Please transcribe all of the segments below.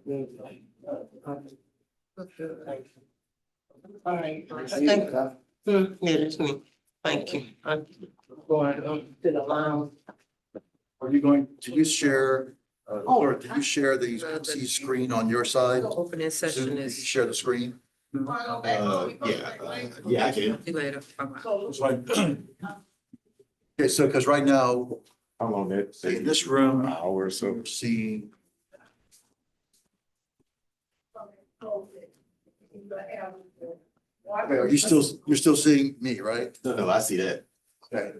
All right, I think, yeah, that's me. Thank you. I'm going to the lounge. Are you going, do you share, or do you share the PC screen on your side? Opening Zoom, session do you is. share the screen? Yeah, I can. See you later. Bye-bye. Okay, so, because right now, How long that? in this room, Hour or so. we're seeing, okay, are you still, you're still seeing me, right? No, I see that. Okay,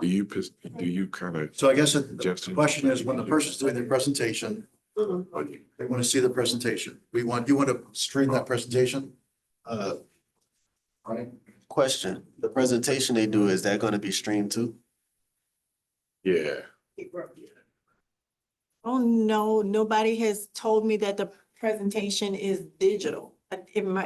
Do you, do you kind of, so I guess the question is, when the person's doing their presentation, they want to see the presentation. You want to stream that presentation? Right? Question, the presentation they do, is that gonna be streamed too? yeah, Oh, no, nobody has told me that the presentation is digital.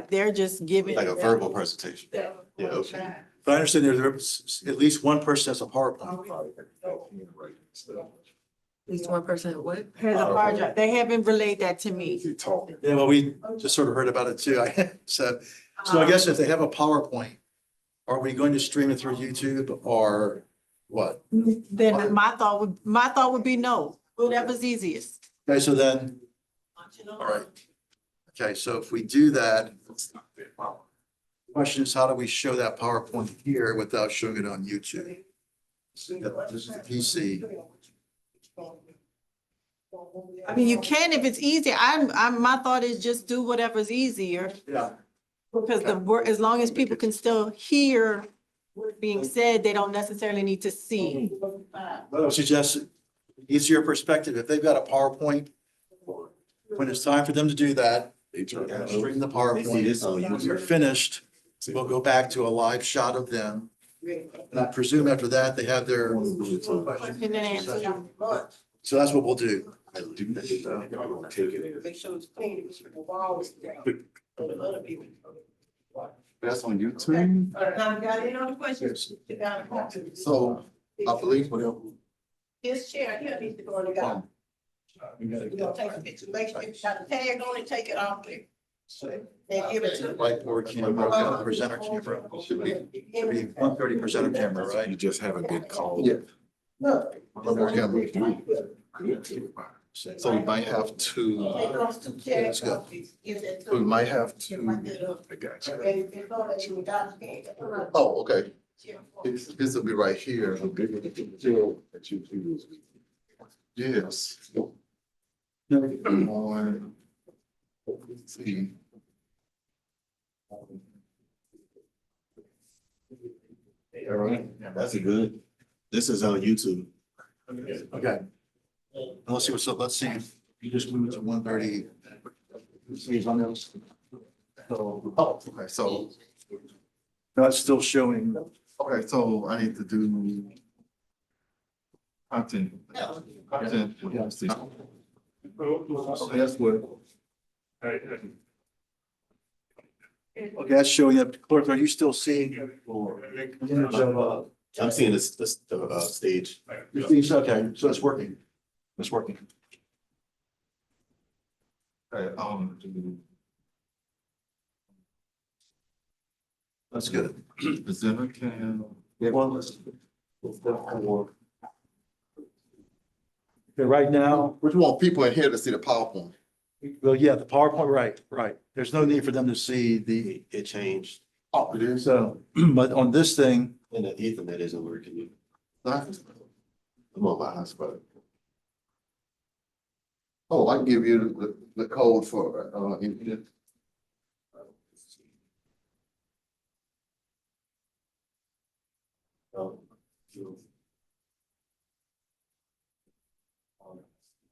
They're just giving. Like a verbal presentation? Yeah. Yeah, okay. But I understand there's at least one person has a PowerPoint. At least one person, what? Has a hard drive. They haven't relayed that to me. you talking. Yeah, well, we just sort of heard about it too. So I guess if they have a PowerPoint, are we going to stream it through YouTube or what? Then my thought would be no, whatever's easiest. Okay, so then, all right. Okay, so if we do that, the question is, how do we show that PowerPoint here without showing it on YouTube? This is the PC. I mean, you can if it's easier. My thought is just do whatever's easier. Yeah. Because the word, as long as people can still hear what's being said, they don't necessarily need to see. I would suggest easier perspective. If they've got a PowerPoint, when it's time for them to do that, They turn Yeah. that stream the They see this on PowerPoint. When they're YouTube. finished, we'll go back to a live shot of them. And I presume after that, they have their. And then answer. So that's what we'll do. I do that. I will take it. Make sure it's clean. That's on YouTube? Now, got any other questions? So I believe whatever. His chair here needs to go in the guy. You're gonna take a picture, make sure you got the tag on it, take it off there. And give it to. Whiteboard camera, presenter camera. Should be 130 presenter camera, You right? just haven't been called. Yeah. Take So we might have to, those two chairs go. off. Give that to we him. might have to, I got you. And it's all that you got. oh, okay. This will be right here. That you choose. Yes. On. See. All right, that's a good. This is on YouTube. Okay. Let's see what's up. Let's see if you just move it to 130. See if on those. So, Oh, okay, so, no, it's still showing. okay, so I need to do. Content. Content. Okay, that's what. Okay, that's showing up. Clerk, are you still seeing? Image of, I'm seeing this, the stage. okay, so it's working. It's working. Okay, That's good. presenter can. Yeah, well, let's. Okay, right now, But you want people in here to see the PowerPoint. well, yeah, the PowerPoint, right. There's no need for them to see the, It changed, Oh, it is. so, but on this thing, and the Ethernet isn't working. I'm on my hotspot. Oh, I can give you the code for, internet.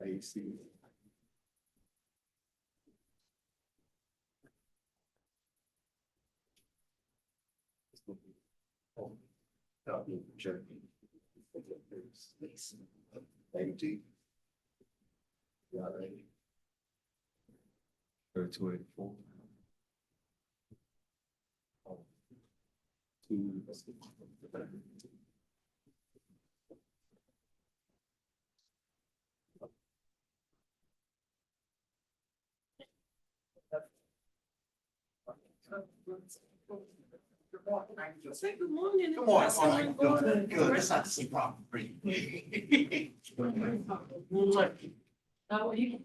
AC. AD. Yeah, right. 3284. Say good morning. Good morning. All right. Good. Good. That's not the same problem. How are you?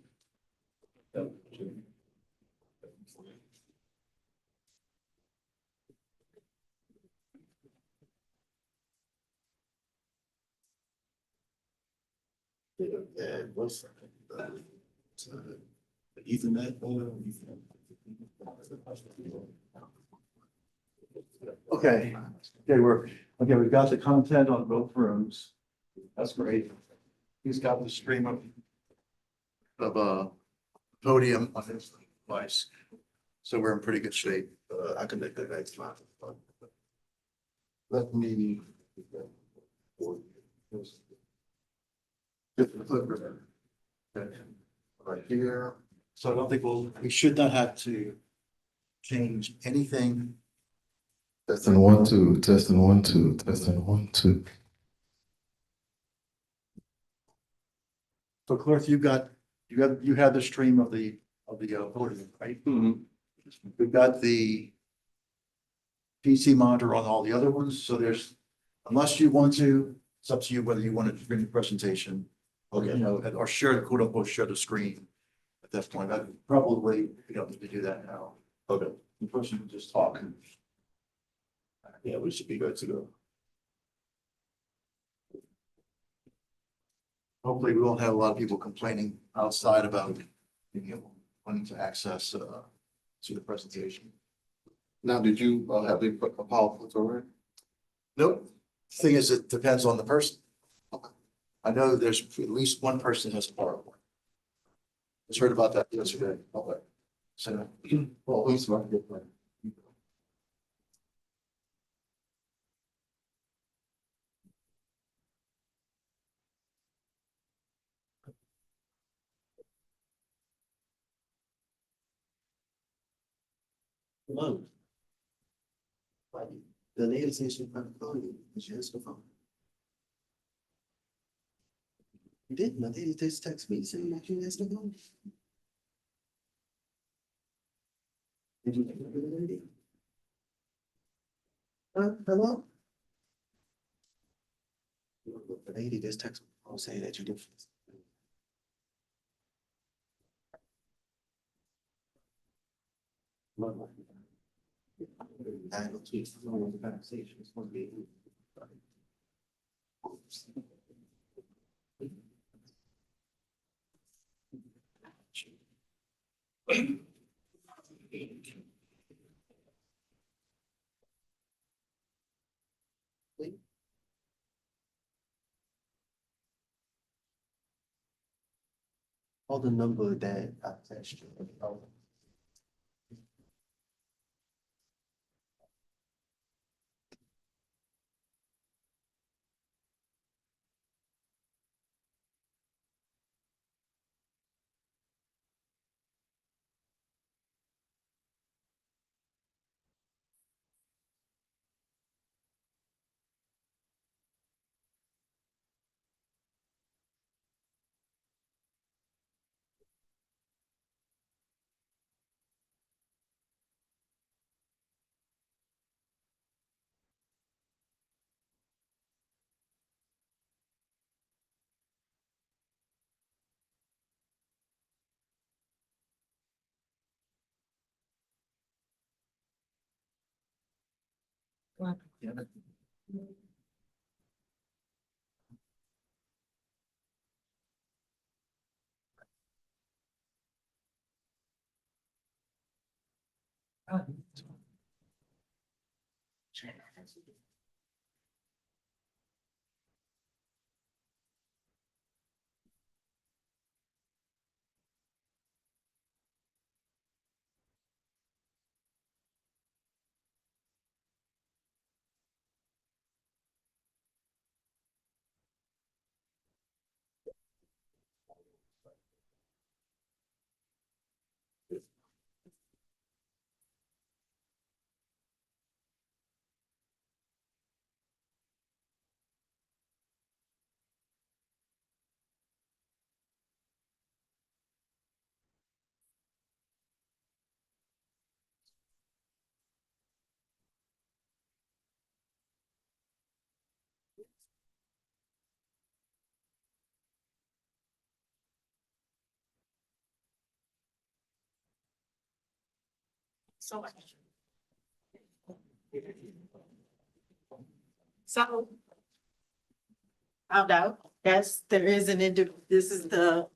Yeah, what's Ethernet? Okay, we've got the content on both rooms. That's great. He's got the stream of podium on his device. So we're in pretty good shape. I can make that next time. Let me. Right here. So I don't think we should not have to change anything. Testing 1, 2, testing 1, 2, testing 1, 2. So Cliff, you have the stream of the podium, right? We've got the PC monitor on all the other ones, so unless you want to, it's up to you whether you want to bring the presentation. Or, or quote unquote, share the screen at that point. Probably, we don't need to do that now. Okay, The person can just talk. yeah, we should be good to go. Hopefully, we won't have a lot of people complaining outside about, wanting to access, to the presentation. Now, did you have the PowerPoint already? Nope. Thing is, it depends on the person. I know there's at least one person who has a PowerPoint. Just heard about that yesterday. Okay. So, Well, at least one good one. Hello. The lady says she's not calling. She has the phone. You didn't. The lady just texted me saying that you has the phone. Did you take the lady? Hello? The lady just texted me saying that you did. I don't see the conversation. It's supposed to be. All the number that I text you. So much. So. Found out, yes, there is this is the,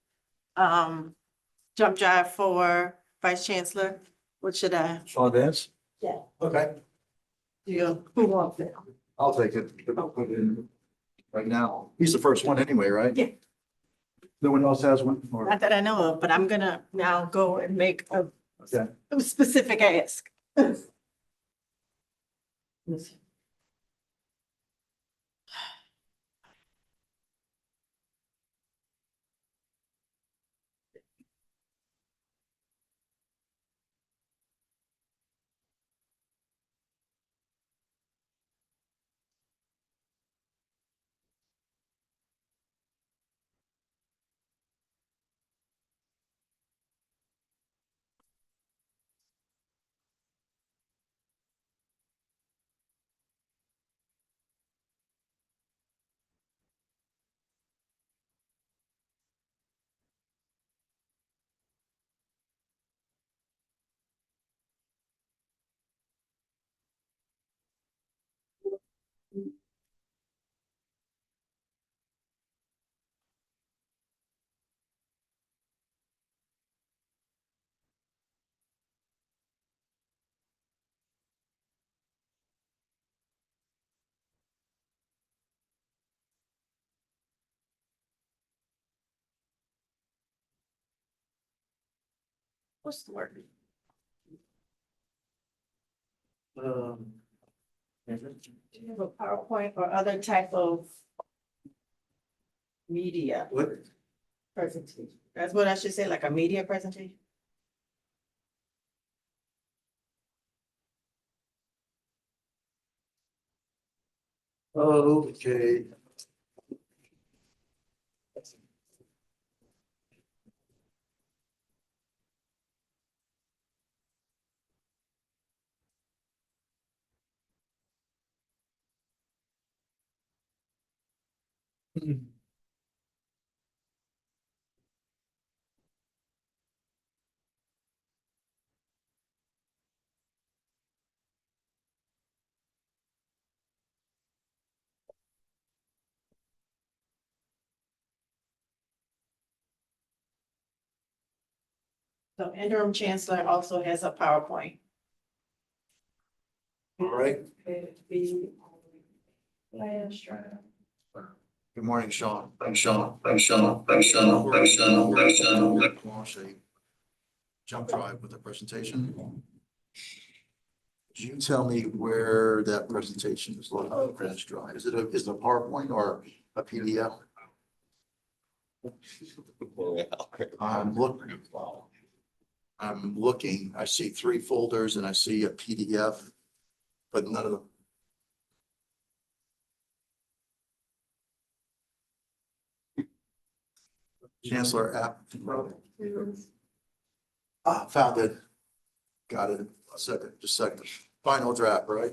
jump drive for Vice Chancellor. What should I, Sean Vance? Yeah. Okay, who wants it? I'll take it. I'll put it in right now. He's the first one anyway, right? Yeah. No one else has one? Or- Not that I know of, but I'm gonna now go and make Okay. a specific ask. What's the word? Do you have a PowerPoint or other type of media What? presentation? That's what I should say, like a media presentation? Okay. So interim chancellor also has a PowerPoint. All right. Flash drive. Good morning, Sean. Thanks, Sean. Thanks, Sean. Thanks, Sean. Thanks, Sean. Thanks, Sean. Launch a jump drive with a presentation. Could you tell me where that presentation is located on the flash drive? Is it a PowerPoint or a PDF? I'm looking, I see 3 folders and I see a PDF, but none of them. Chancellor app. Found it. Got it. A second, just a second. Final draft, right?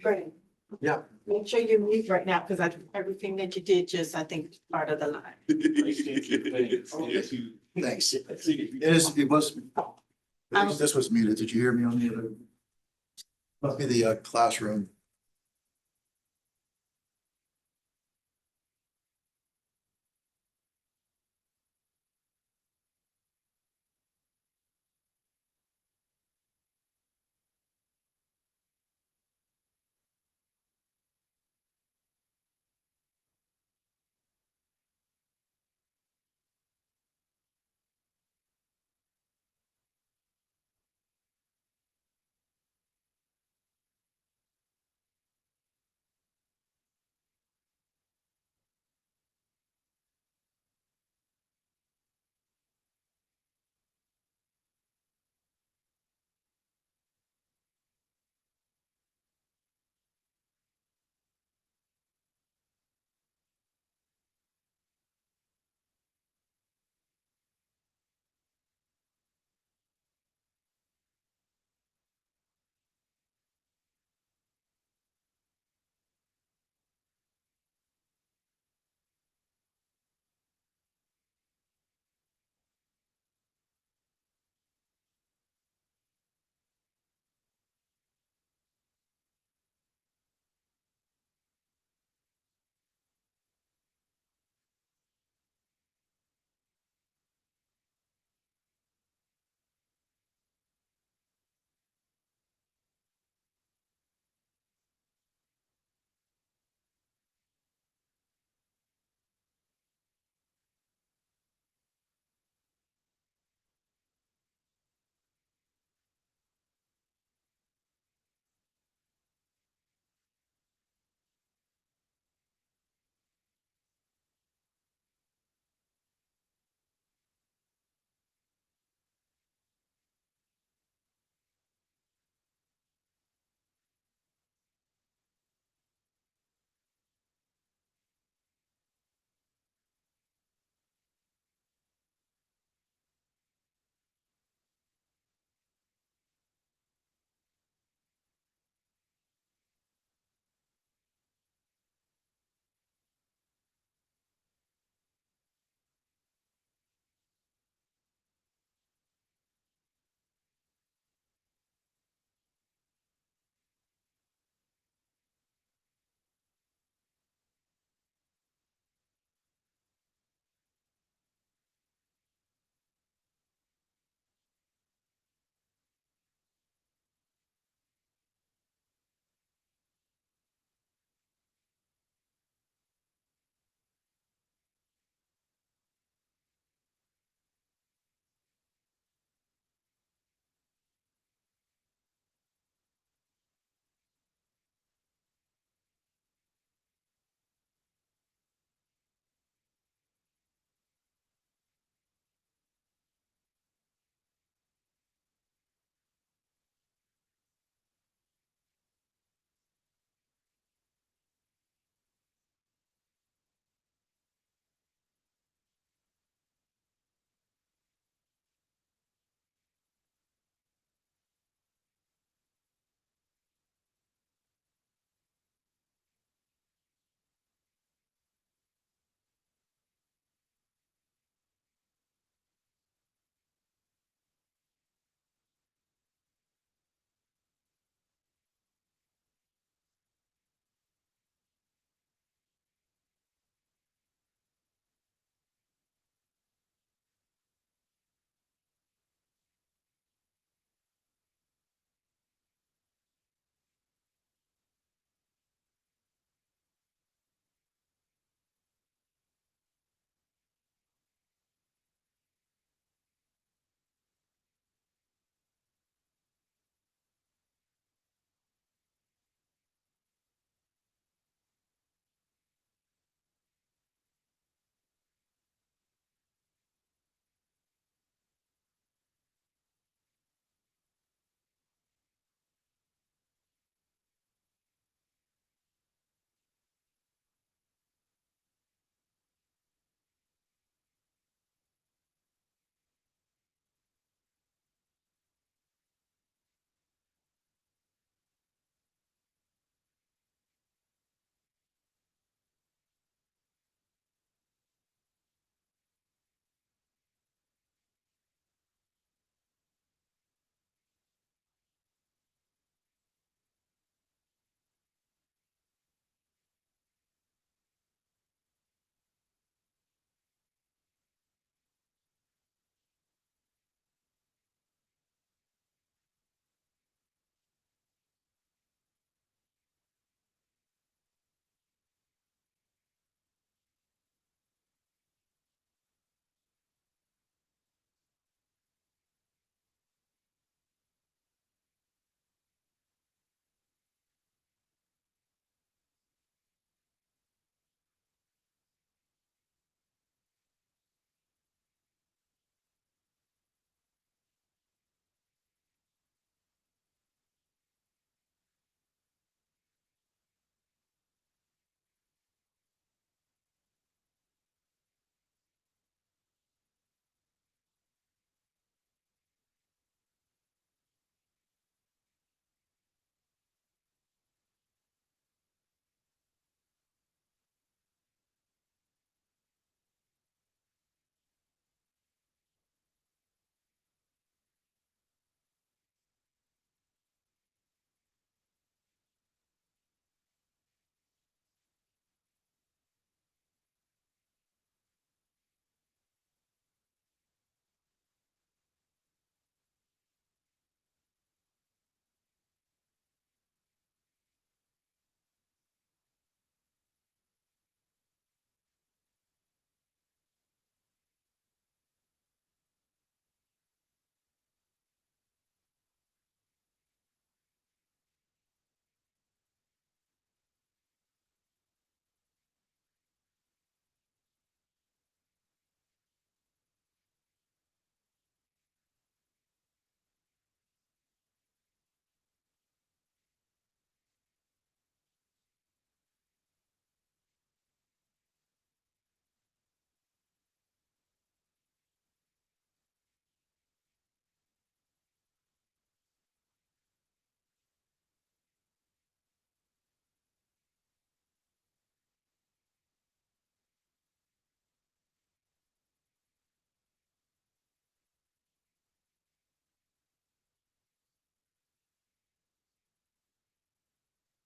Great. Yeah. Make sure you mute right now, because everything that you did just, I think, is part of the line. Thanks. It was, this was muted. Did you hear me on the other? Must be the classroom.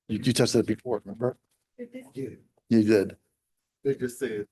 You tested it before, remember? Yeah. You did. They just said.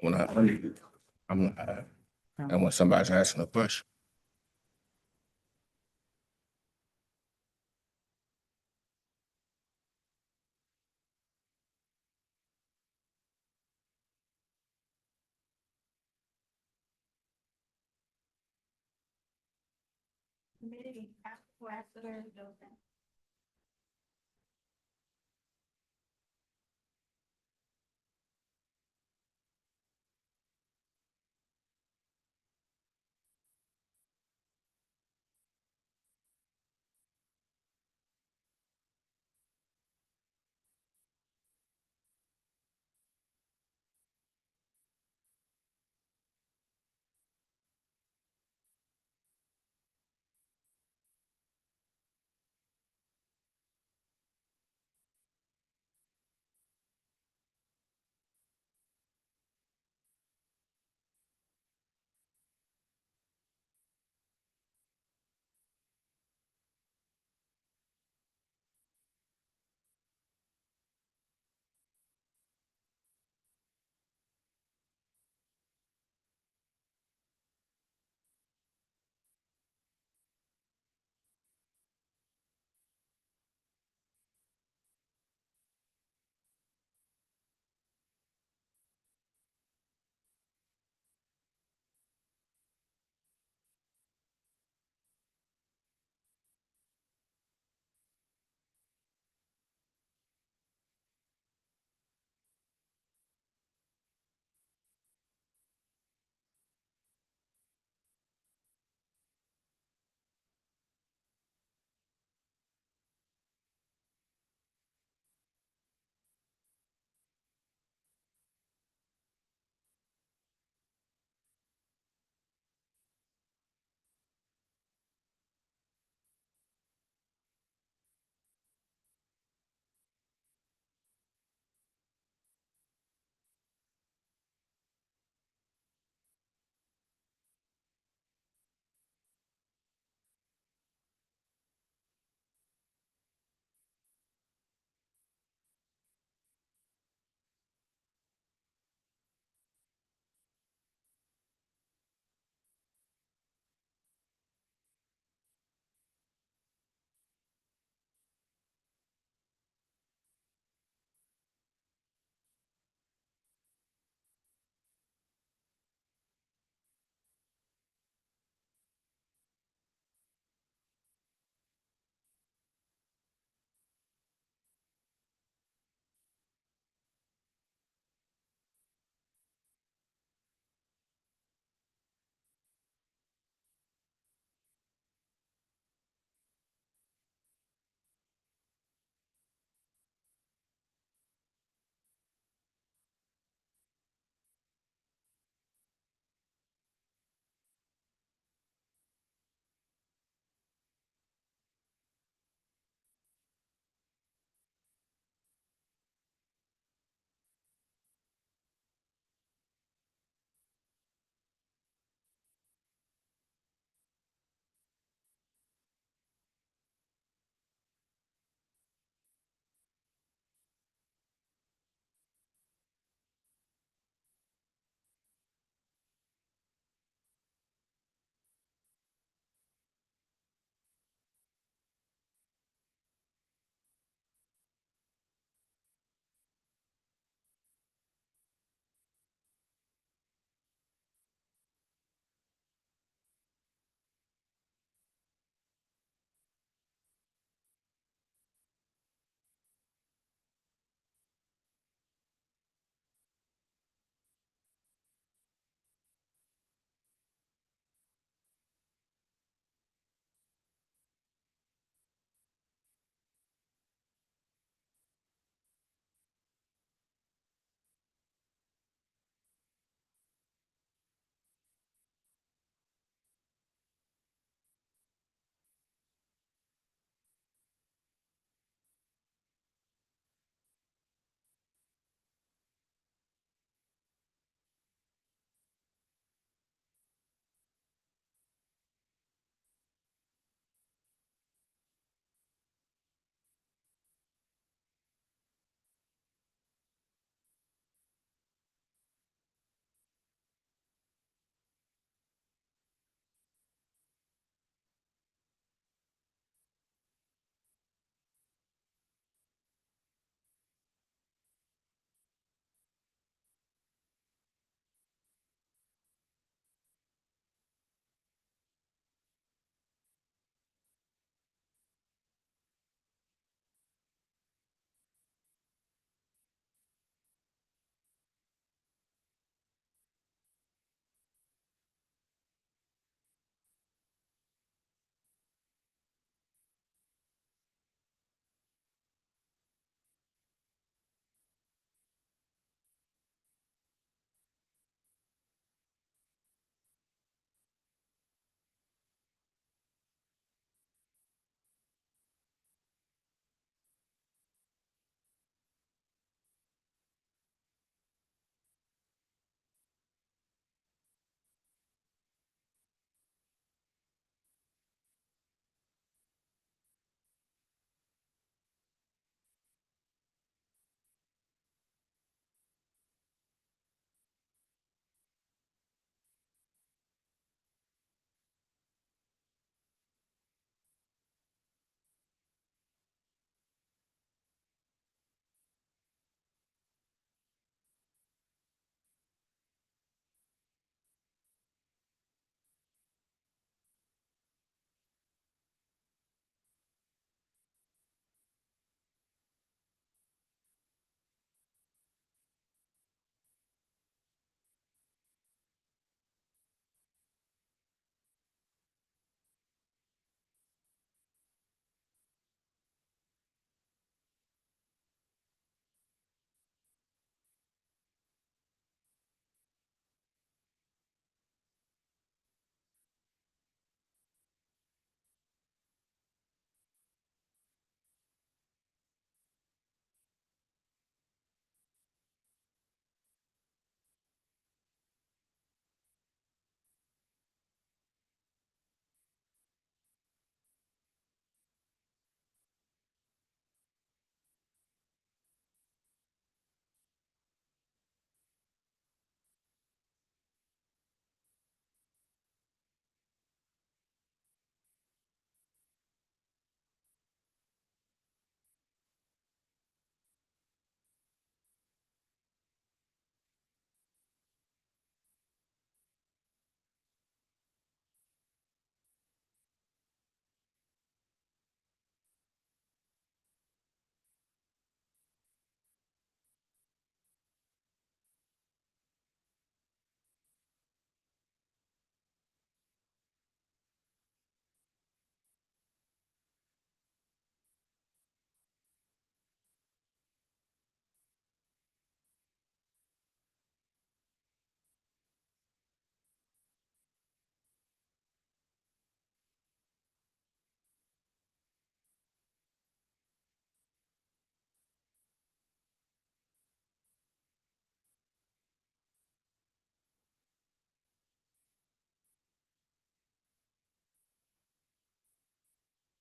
when and when somebody's asking a question.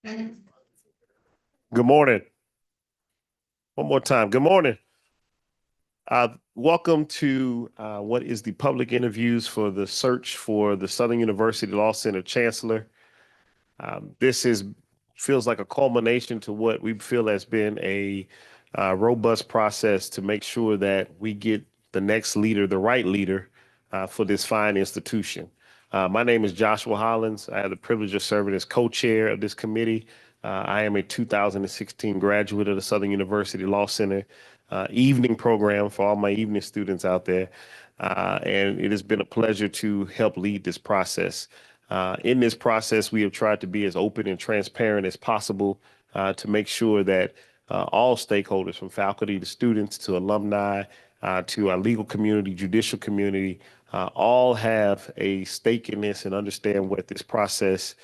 Good morning. One more time. Good morning. Welcome to what is the public interviews for the search for the Southern University Law Center Chancellor. Feels like a culmination to what we feel has been a robust process to make sure that we get the next leader, the right leader for this fine institution. My name is Joshua Hollins. I have the privilege of serving as co-chair of this committee. I am a 2016 graduate of the Southern University Law Center evening program for all my evening students out there. And it has been a pleasure to help lead this process. In this process, we have tried to be as open and transparent as possible to make sure that all stakeholders, from faculty to students to alumni to our legal community, judicial community, all have a stake in this and understand what this process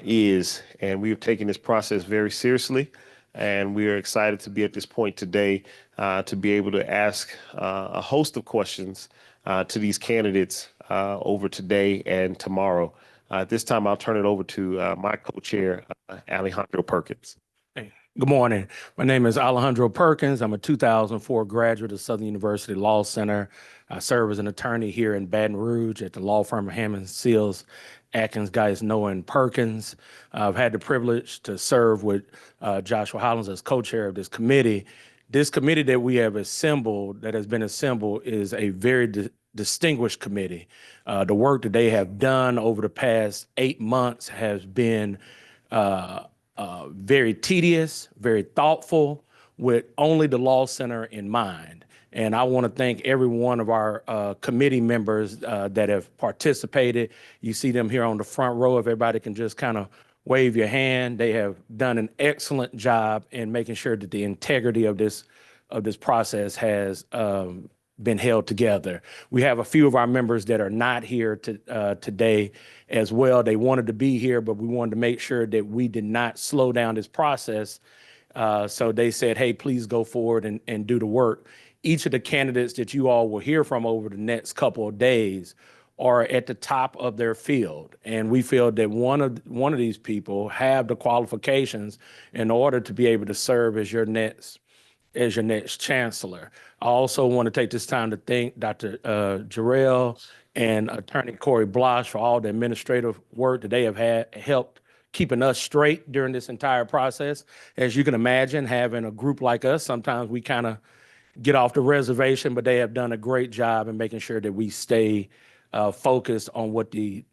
is. And we have taken this process very seriously. And we are excited to be at this point today to be able to ask a host of questions to these candidates over today and tomorrow. At this time, I'll turn it over to my co-chair, Alejandro Perkins. Good morning. My name is Alejandro Perkins. I'm a 2004 graduate of Southern University Law Center. I serve as an attorney here in Baton Rouge at the law firm of Hammond, Seals, Atkins, Geis, Noah, and Perkins. I've had the privilege to serve with Joshua Hollins as co-chair of this committee. This committee that we have assembled, that has been assembled, is a very distinguished committee. The work that they have done over the past 8 months has been very tedious, very thoughtful, with only the Law Center in mind. And I want to thank every one of our committee members that have participated. You see them here on the front row. If everybody can just kind of wave your hand. They have done an excellent job in making sure that the integrity of this process has been held together. We have a few of our members that are not here today as well. They wanted to be here, but we wanted to make sure that we did not slow down this process. So they said, hey, please go forward and do the work. Each of the candidates that you all will hear from over the next couple of days are at the top of their field. And we feel that one of these people have the qualifications in order to be able to serve as your next chancellor. I also want to take this time to thank Dr. Jarrell and Attorney Corey Blosh for all the administrative work that they have helped keeping us straight during this entire process. As you can imagine, having a group like us, sometimes we kind of get off the reservation, but they have done a great job in making sure that we stay focused on what the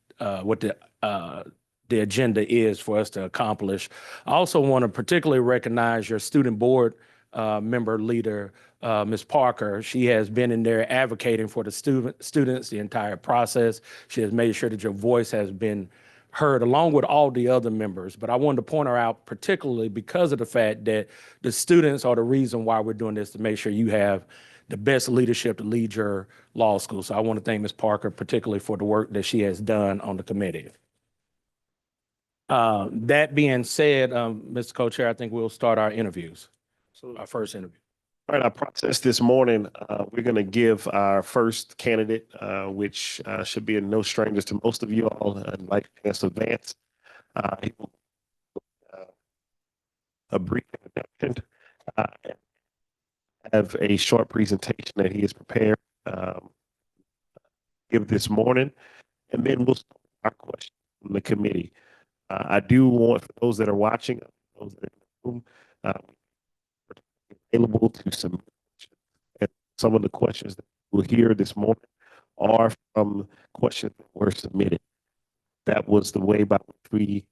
agenda is for us to accomplish. I also want to particularly recognize your student board member leader, Ms. Parker. She has been in there advocating for the students the entire process. She has made sure that your voice has been heard along with all the other members. But I wanted to point her out particularly because of the fact that the students are the reason why we're doing this, to make sure you have the best leadership to lead your law school. So I want to thank Ms. Parker particularly for the work that she has done on the committee. That being said, Mr. Co-Chair, I think we'll start our interviews. So our first interview. All right, our process this morning, we're going to give our first candidate, which should be no strangers to most of you all, like Chancellor Vance. He will a brief introduction, have a short presentation that he has prepared give this morning, and then we'll start our question from the committee. I do want, for those that are watching, those that are in the room, available to submit. And some of the questions that we'll hear this morning are from questions that were submitted. That was the way by which we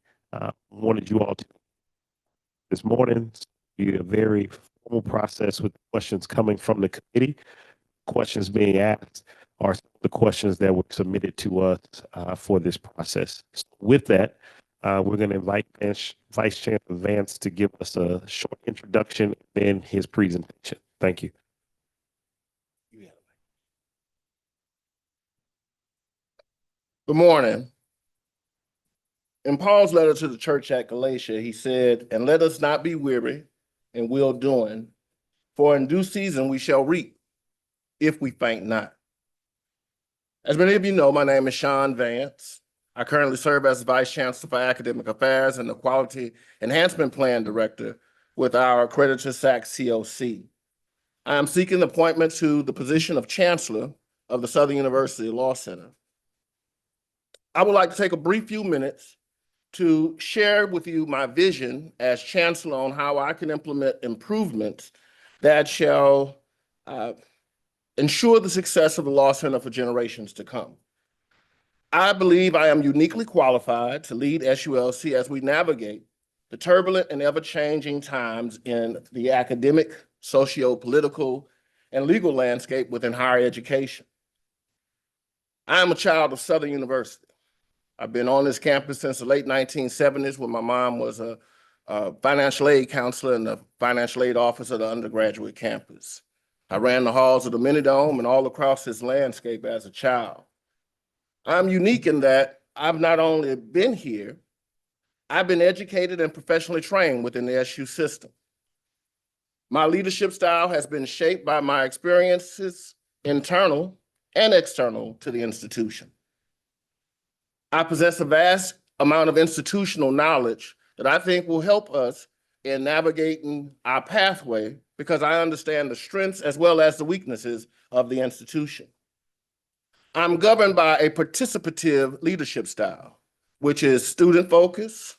wanted you all to this morning. Be a very formal process with questions coming from the committee. Questions being asked are the questions that were submitted to us for this process. So with that, we're going to invite Vice Chancellor Vance to give us a short introduction and then his presentation. Thank you. Good morning. In Paul's letter to the church at Galatia, he said, "And let us not be weary in well doing, for in due season we shall reap, if we faint not." As many of you know, my name is Sean Vance. I currently serve as Vice Chancellor for Academic Affairs and the Quality Enhancement Plan Director with our accreditor SULC. I am seeking appointment to the position of Chancellor of the Southern University Law Center. I would like to take a brief few minutes to share with you my vision as Chancellor on how I can implement improvements that shall ensure the success of the Law Center for generations to come. I believe I am uniquely qualified to lead SULC as we navigate the turbulent and ever-changing times in the academic, socio-political, and legal landscape within higher education. I am a child of Southern University. I've been on this campus since the late 1970s when my mom was a financial aid counselor in the financial aid office of the undergraduate campus. I ran the halls of the Mini Dome and all across this landscape as a child. I'm unique in that I've not only been here, I've been educated and professionally trained within the SU system. My leadership style has been shaped by my experiences, internal and external to the institution. I possess a vast amount of institutional knowledge that I think will help us in navigating our pathway because I understand the strengths as well as the weaknesses of the institution. I'm governed by a participative leadership style, which is student-focused,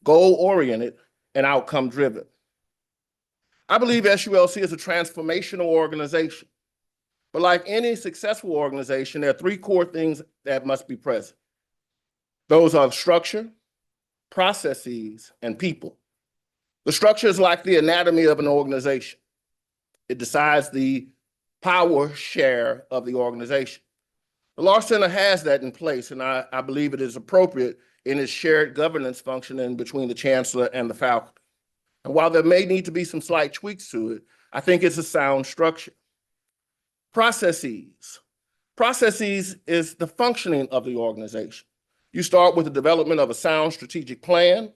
goal-oriented, and outcome-driven. I believe SULC is a transformational organization, but like any successful organization, there are three core things that must be present. Those are structure, processes, and people. The structure is like the anatomy of an organization. It decides the power share of the organization. The Law Center has that in place, and I believe it is appropriate in its shared governance functioning between the Chancellor and the faculty. And while there may need to be some slight tweaks to it, I think it's a sound structure. Processes. Processes is the functioning of the organization. You start with the development of a sound strategic plan.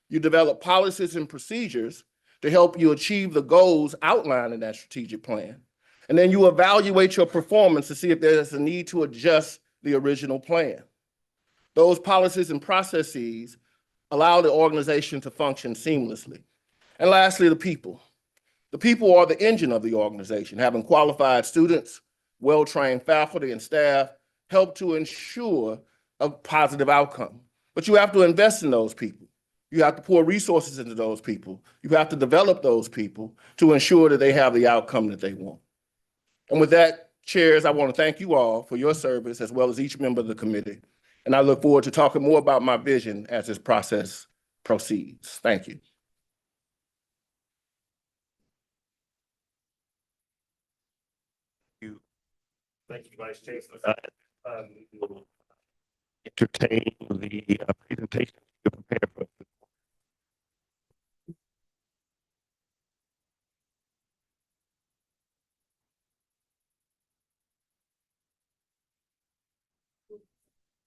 You develop policies and procedures to help you achieve the goals outlined in that strategic plan. And then you evaluate your performance to see if there's a need to adjust the original plan. Those policies and processes allow the organization to function seamlessly. And lastly, the people. The people are the engine of the organization. Having qualified students, well-trained faculty and staff help to ensure a positive outcome. But you have to invest in those people. You have to pour resources into those people. You have to develop those people to ensure that they have the outcome that they want. And with that, chairs, I want to thank you all for your service as well as each member of the committee. And I look forward to talking more about my vision as this process proceeds. Thank you. Thank you, Vice Chancellor. We'll entertain the presentation you prepared for.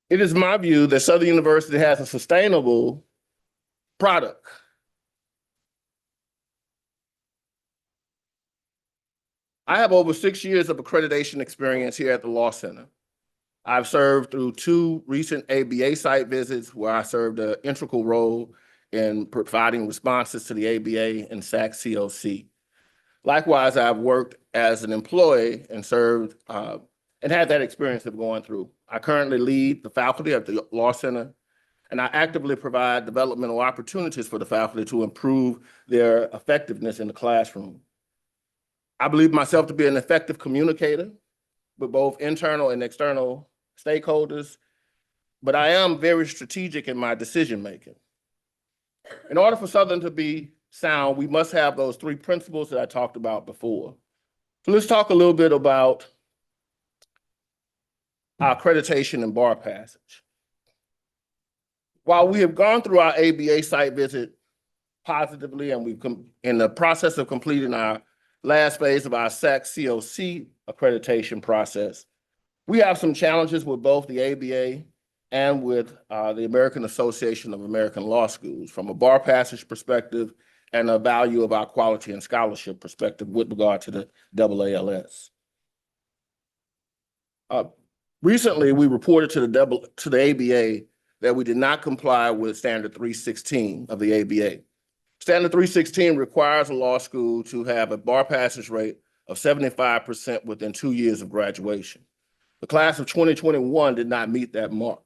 It is my view that Southern University has a sustainable product. I have over 6 years of accreditation experience here at the Law Center. I've served through 2 recent ABA site visits where I served an integral role in providing responses to the ABA and SULC. Likewise, I've worked as an employee and served and had that experience of going through. I currently lead the faculty at the Law Center, and I actively provide developmental opportunities for the faculty to improve their effectiveness in the classroom. I believe myself to be an effective communicator with both internal and external stakeholders, but I am very strategic in my decision-making. In order for Southern to be sound, we must have those 3 principles that I talked about before. So let's talk a little bit about our accreditation and bar passage. While we have gone through our ABA site visit positively and we've in the process of completing our last phase of our SULC accreditation process, we have some challenges with both the ABA and with the American Association of American Law Schools from a bar passage perspective and a value of our quality and scholarship perspective with regard to the AALS. Recently, we reported to the ABA that we did not comply with Standard 316 of the ABA. Standard 316 requires a law school to have a bar passage rate of 75% within 2 years of graduation. The class of 2021 did not meet that mark.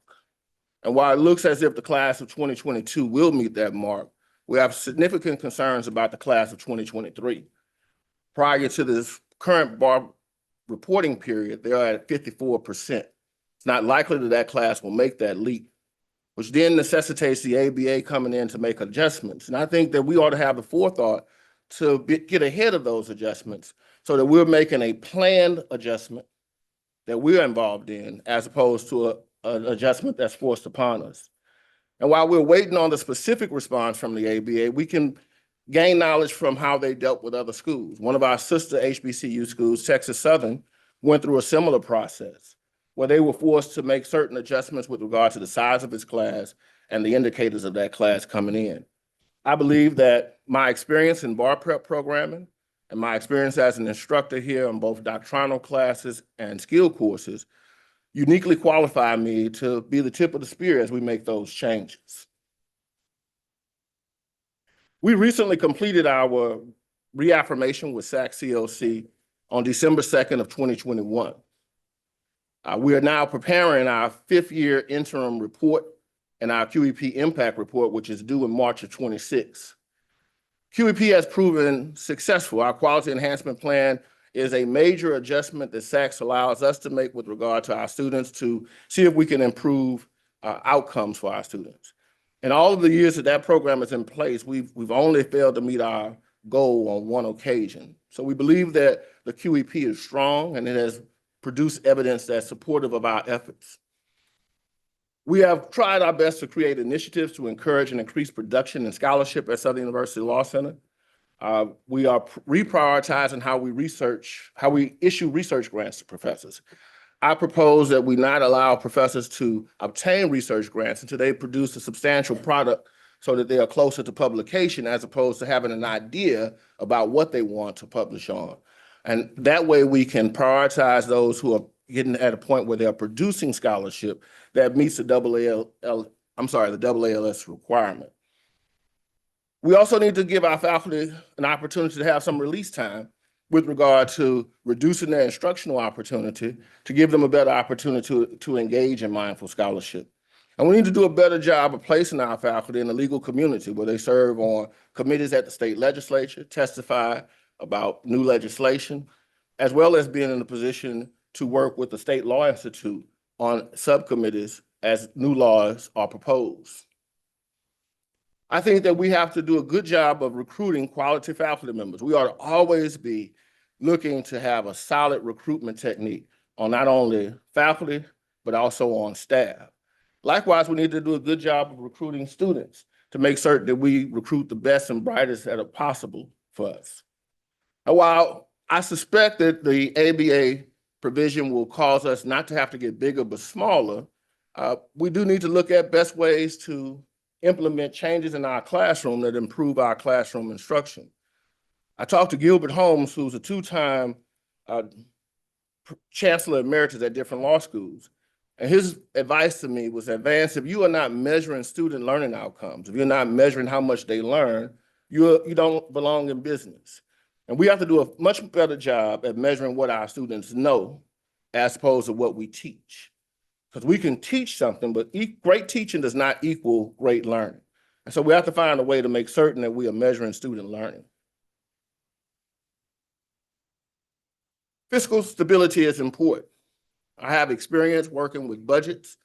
And while it looks as if the class of 2022 will meet that mark, we have significant concerns about the class of 2023. Prior to this current bar reporting period, they are at 54%. It's not likely that that class will make that leap, which then necessitates the ABA coming in to make adjustments. And I think that we ought to have the forethought to get ahead of those adjustments so that we're making a planned adjustment that we're involved in, as opposed to an adjustment that's forced upon us. And while we're waiting on the specific response from the ABA, we can gain knowledge from how they dealt with other schools. One of our sister HBCU schools, Texas Southern, went through a similar process where they were forced to make certain adjustments with regard to the size of its class and the indicators of that class coming in. I believe that my experience in bar prep programming and my experience as an instructor here on both doctrinal classes and skill courses uniquely qualify me to be the tip of the spear as we make those changes. We recently completed our reaffirmation with SULC on December 2nd of 2021. We are now preparing our 5th year interim report and our QEP impact report, which is due in March of 26. QEP has proven successful. Our quality enhancement plan is a major adjustment that SACS allows us to make with regard to our students to see if we can improve outcomes for our students. In all of the years that that program is in place, we've only failed to meet our goal on one occasion. So we believe that the QEP is strong and it has produced evidence that's supportive of our efforts. We have tried our best to create initiatives to encourage and increase production and scholarship at Southern University Law Center. We are reprioritizing how we issue research grants to professors. I propose that we not allow professors to obtain research grants until they produce a substantial product so that they are closer to publication, as opposed to having an idea about what they want to publish on. And that way we can prioritize those who are getting at a point where they are producing scholarship that meets the AALS requirement. We also need to give our faculty an opportunity to have some release time with regard to reducing their instructional opportunity to give them a better opportunity to engage in mindful scholarship. And we need to do a better job of placing our faculty in the legal community where they serve on committees at the state legislature, testify about new legislation, as well as being in a position to work with the State Law Institute on subcommittees as new laws are proposed. I think that we have to do a good job of recruiting quality faculty members. We ought to always be looking to have a solid recruitment technique on not only faculty, but also on staff. Likewise, we need to do a good job of recruiting students to make certain that we recruit the best and brightest that are possible for us. And while I suspect that the ABA provision will cause us not to have to get bigger but smaller, we do need to look at best ways to implement changes in our classroom that improve our classroom instruction. I talked to Gilbert Holmes, who's a 2-time Chancellor Emeritus at different law schools. And his advice to me was that, Vance, if you are not measuring student learning outcomes, if you're not measuring how much they learn, you don't belong in business. And we have to do a much better job at measuring what our students know as opposed to what we teach. Because we can teach something, but great teaching does not equal great learning. And so we have to find a way to make certain that we are measuring student learning. Fiscal stability is important. I have experience working with budgets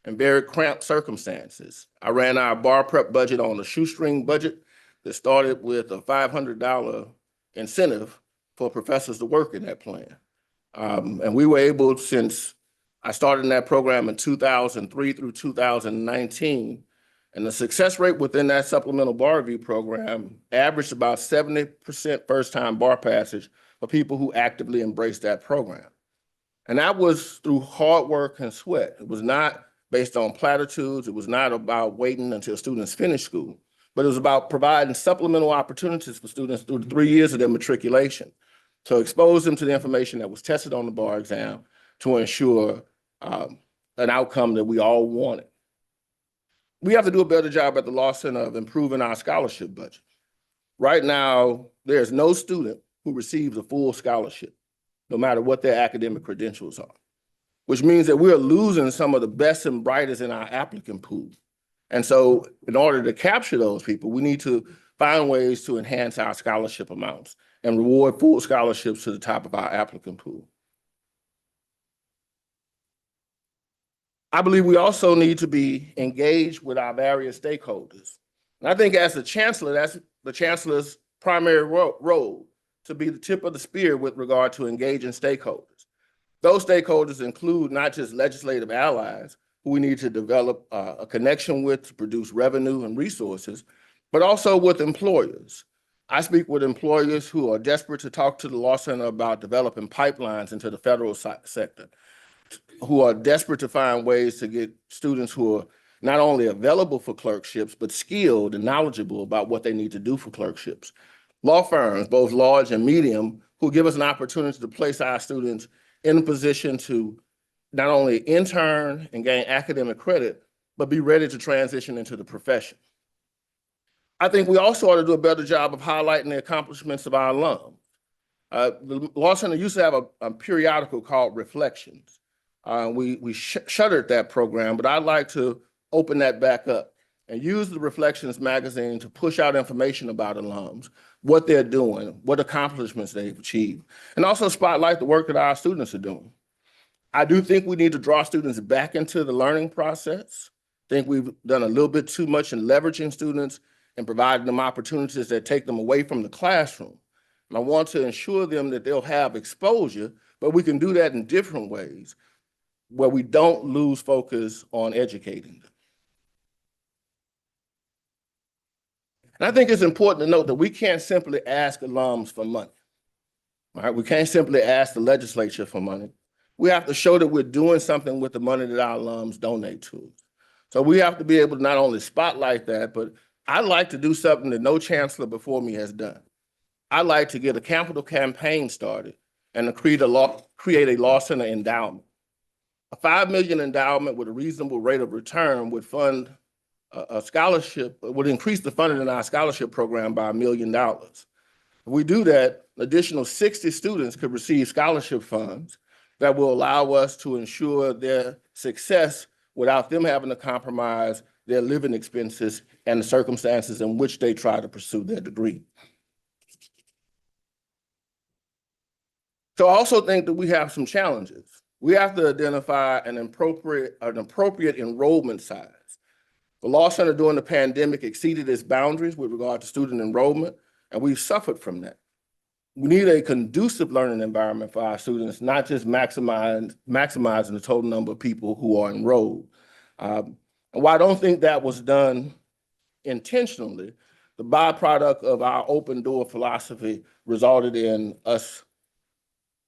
in very cramped circumstances. I ran our bar prep budget on a shoestring budget that started with a $500 incentive for professors to work in that plan. And we were able, since I started in that program in 2003 through 2019, and the success rate within that supplemental bar review program averaged about 70% first-time bar passage for people who actively embraced that program. And that was through hard work and sweat. It was not based on platitudes. It was not about waiting until students finish school, but it was about providing supplemental opportunities for students through the 3 years of their matriculation to expose them to the information that was tested on the bar exam to ensure an outcome that we all wanted. we have to do a better job at the Law Center of improving our scholarship budget. Right now, there's no student who receives a full scholarship, no matter what their academic credentials are, which means that we're losing some of the best and brightest in our applicant pool. And so in order to capture those people, we need to find ways to enhance our scholarship amounts and reward full scholarships to the top of our applicant pool. I believe we also need to be engaged with our various stakeholders. And I think as the chancellor, that's the chancellor's primary role, to be the tip of the spear with regard to engaging stakeholders. Those stakeholders include not just legislative allies, who we need to develop a connection with to produce revenue and resources, but also with employers. I speak with employers who are desperate to talk to the Law Center about developing pipelines into the federal sector, who are desperate to find ways to get students who are not only available for clerkships, but skilled and knowledgeable about what they need to do for clerkships. Law firms, both large and medium, who give us an opportunity to place our students in a position to not only intern and gain academic credit, but be ready to transition into the profession. I think we also ought to do a better job of highlighting the accomplishments of our alums. The Law Center used to have a periodical called Reflections. We shuttered that program, but I'd like to open that back up and use the Reflections magazine to push out information about alums, what they're doing, what accomplishments they've achieved, and also spotlight the work that our students are doing. I do think we need to draw students back into the learning process. I think we've done a little bit too much in leveraging students and providing them opportunities that take them away from the classroom. And I want to ensure them that they'll have exposure, but we can do that in different ways where we don't lose focus on educating them. And I think it's important to note that we can't simply ask alums for money. All right? We can't simply ask the legislature for money. We have to show that we're doing something with the money that our alums donate to us. So we have to be able to not only spotlight that, but I'd like to do something that no chancellor before me has done. I'd like to get a capital campaign started and to create a Law Center endowment. A $5 million endowment with a reasonable rate of return would fund a scholarship, would increase the funding in our scholarship program by $1 million. If we do that, an additional 60 students could receive scholarship funds that will allow us to ensure their success without them having to compromise their living expenses and the circumstances in which they try to pursue their degree. So I also think that we have some challenges. We have to identify an appropriate enrollment size. The Law Center during the pandemic exceeded its boundaries with regard to student enrollment, and we've suffered from that. We need a conducive learning environment for our students, not just maximizing the total number of people who are enrolled. And while I don't think that was done intentionally, the byproduct of our open door philosophy resulted in us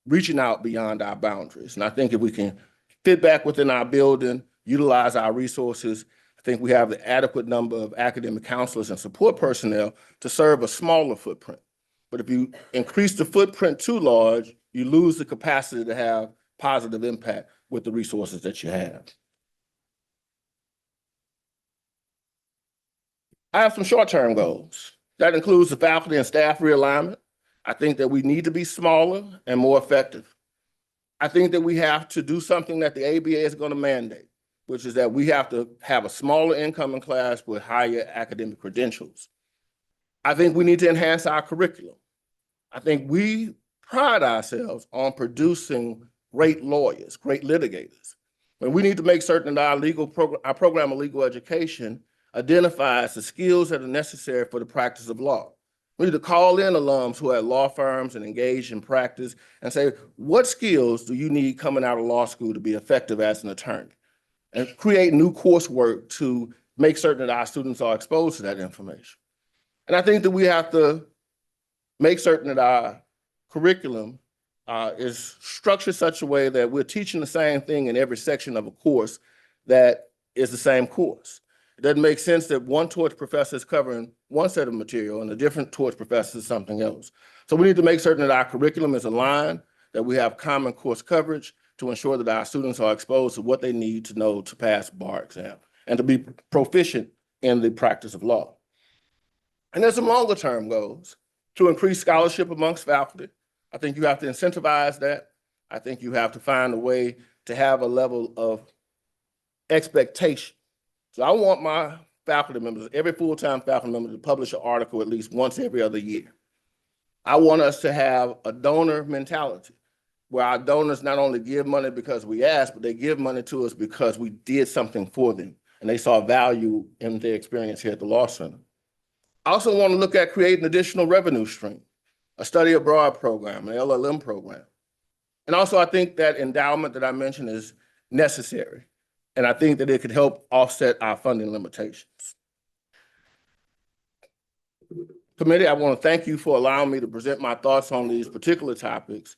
reaching out beyond our boundaries. And I think if we can fit back within our building, utilize our resources, I think we have the adequate number of academic counselors and support personnel to serve a smaller footprint. But if you increase the footprint too large, you lose the capacity to have positive impact with the resources that you have. I have some short-term goals. That includes the faculty and staff realignment. I think that we need to be smaller and more effective. I think that we have to do something that the ABA is going to mandate, which is that we have to have a smaller incoming class with higher academic credentials. I think we need to enhance our curriculum. I think we pride ourselves on producing great lawyers, great litigators. And we need to make certain that our program of legal education identifies the skills that are necessary for the practice of law. We need to call in alums who are at law firms and engage in practice and say, what skills do you need coming out of law school to be effective as an attorney? And create new coursework to make certain that our students are exposed to that information. And I think that we have to make certain that our curriculum is structured such a way that we're teaching the same thing in every section of a course that is the same course. It doesn't make sense that one torch professor is covering one set of material and a different torch professor is something else. So we need to make certain that our curriculum is aligned, that we have common course coverage to ensure that our students are exposed to what they need to know to pass bar exam. and to be proficient in the practice of law. And there's some longer term goals to increase scholarship amongst faculty. I think you have to incentivize that. I think you have to find a way to have a level of expectation. So I want my faculty members, every full-time faculty member, to publish an article at least once every other year. I want us to have a donor mentality where our donors not only give money because we asked, but they give money to us because we did something for them and they saw value in their experience here at the Law Center. I also want to look at creating additional revenue stream, a study abroad program, an LLM program. And also I think that endowment that I mentioned is necessary. And I think that it could help offset our funding limitations. Committee, I want to thank you for allowing me to present my thoughts on these particular topics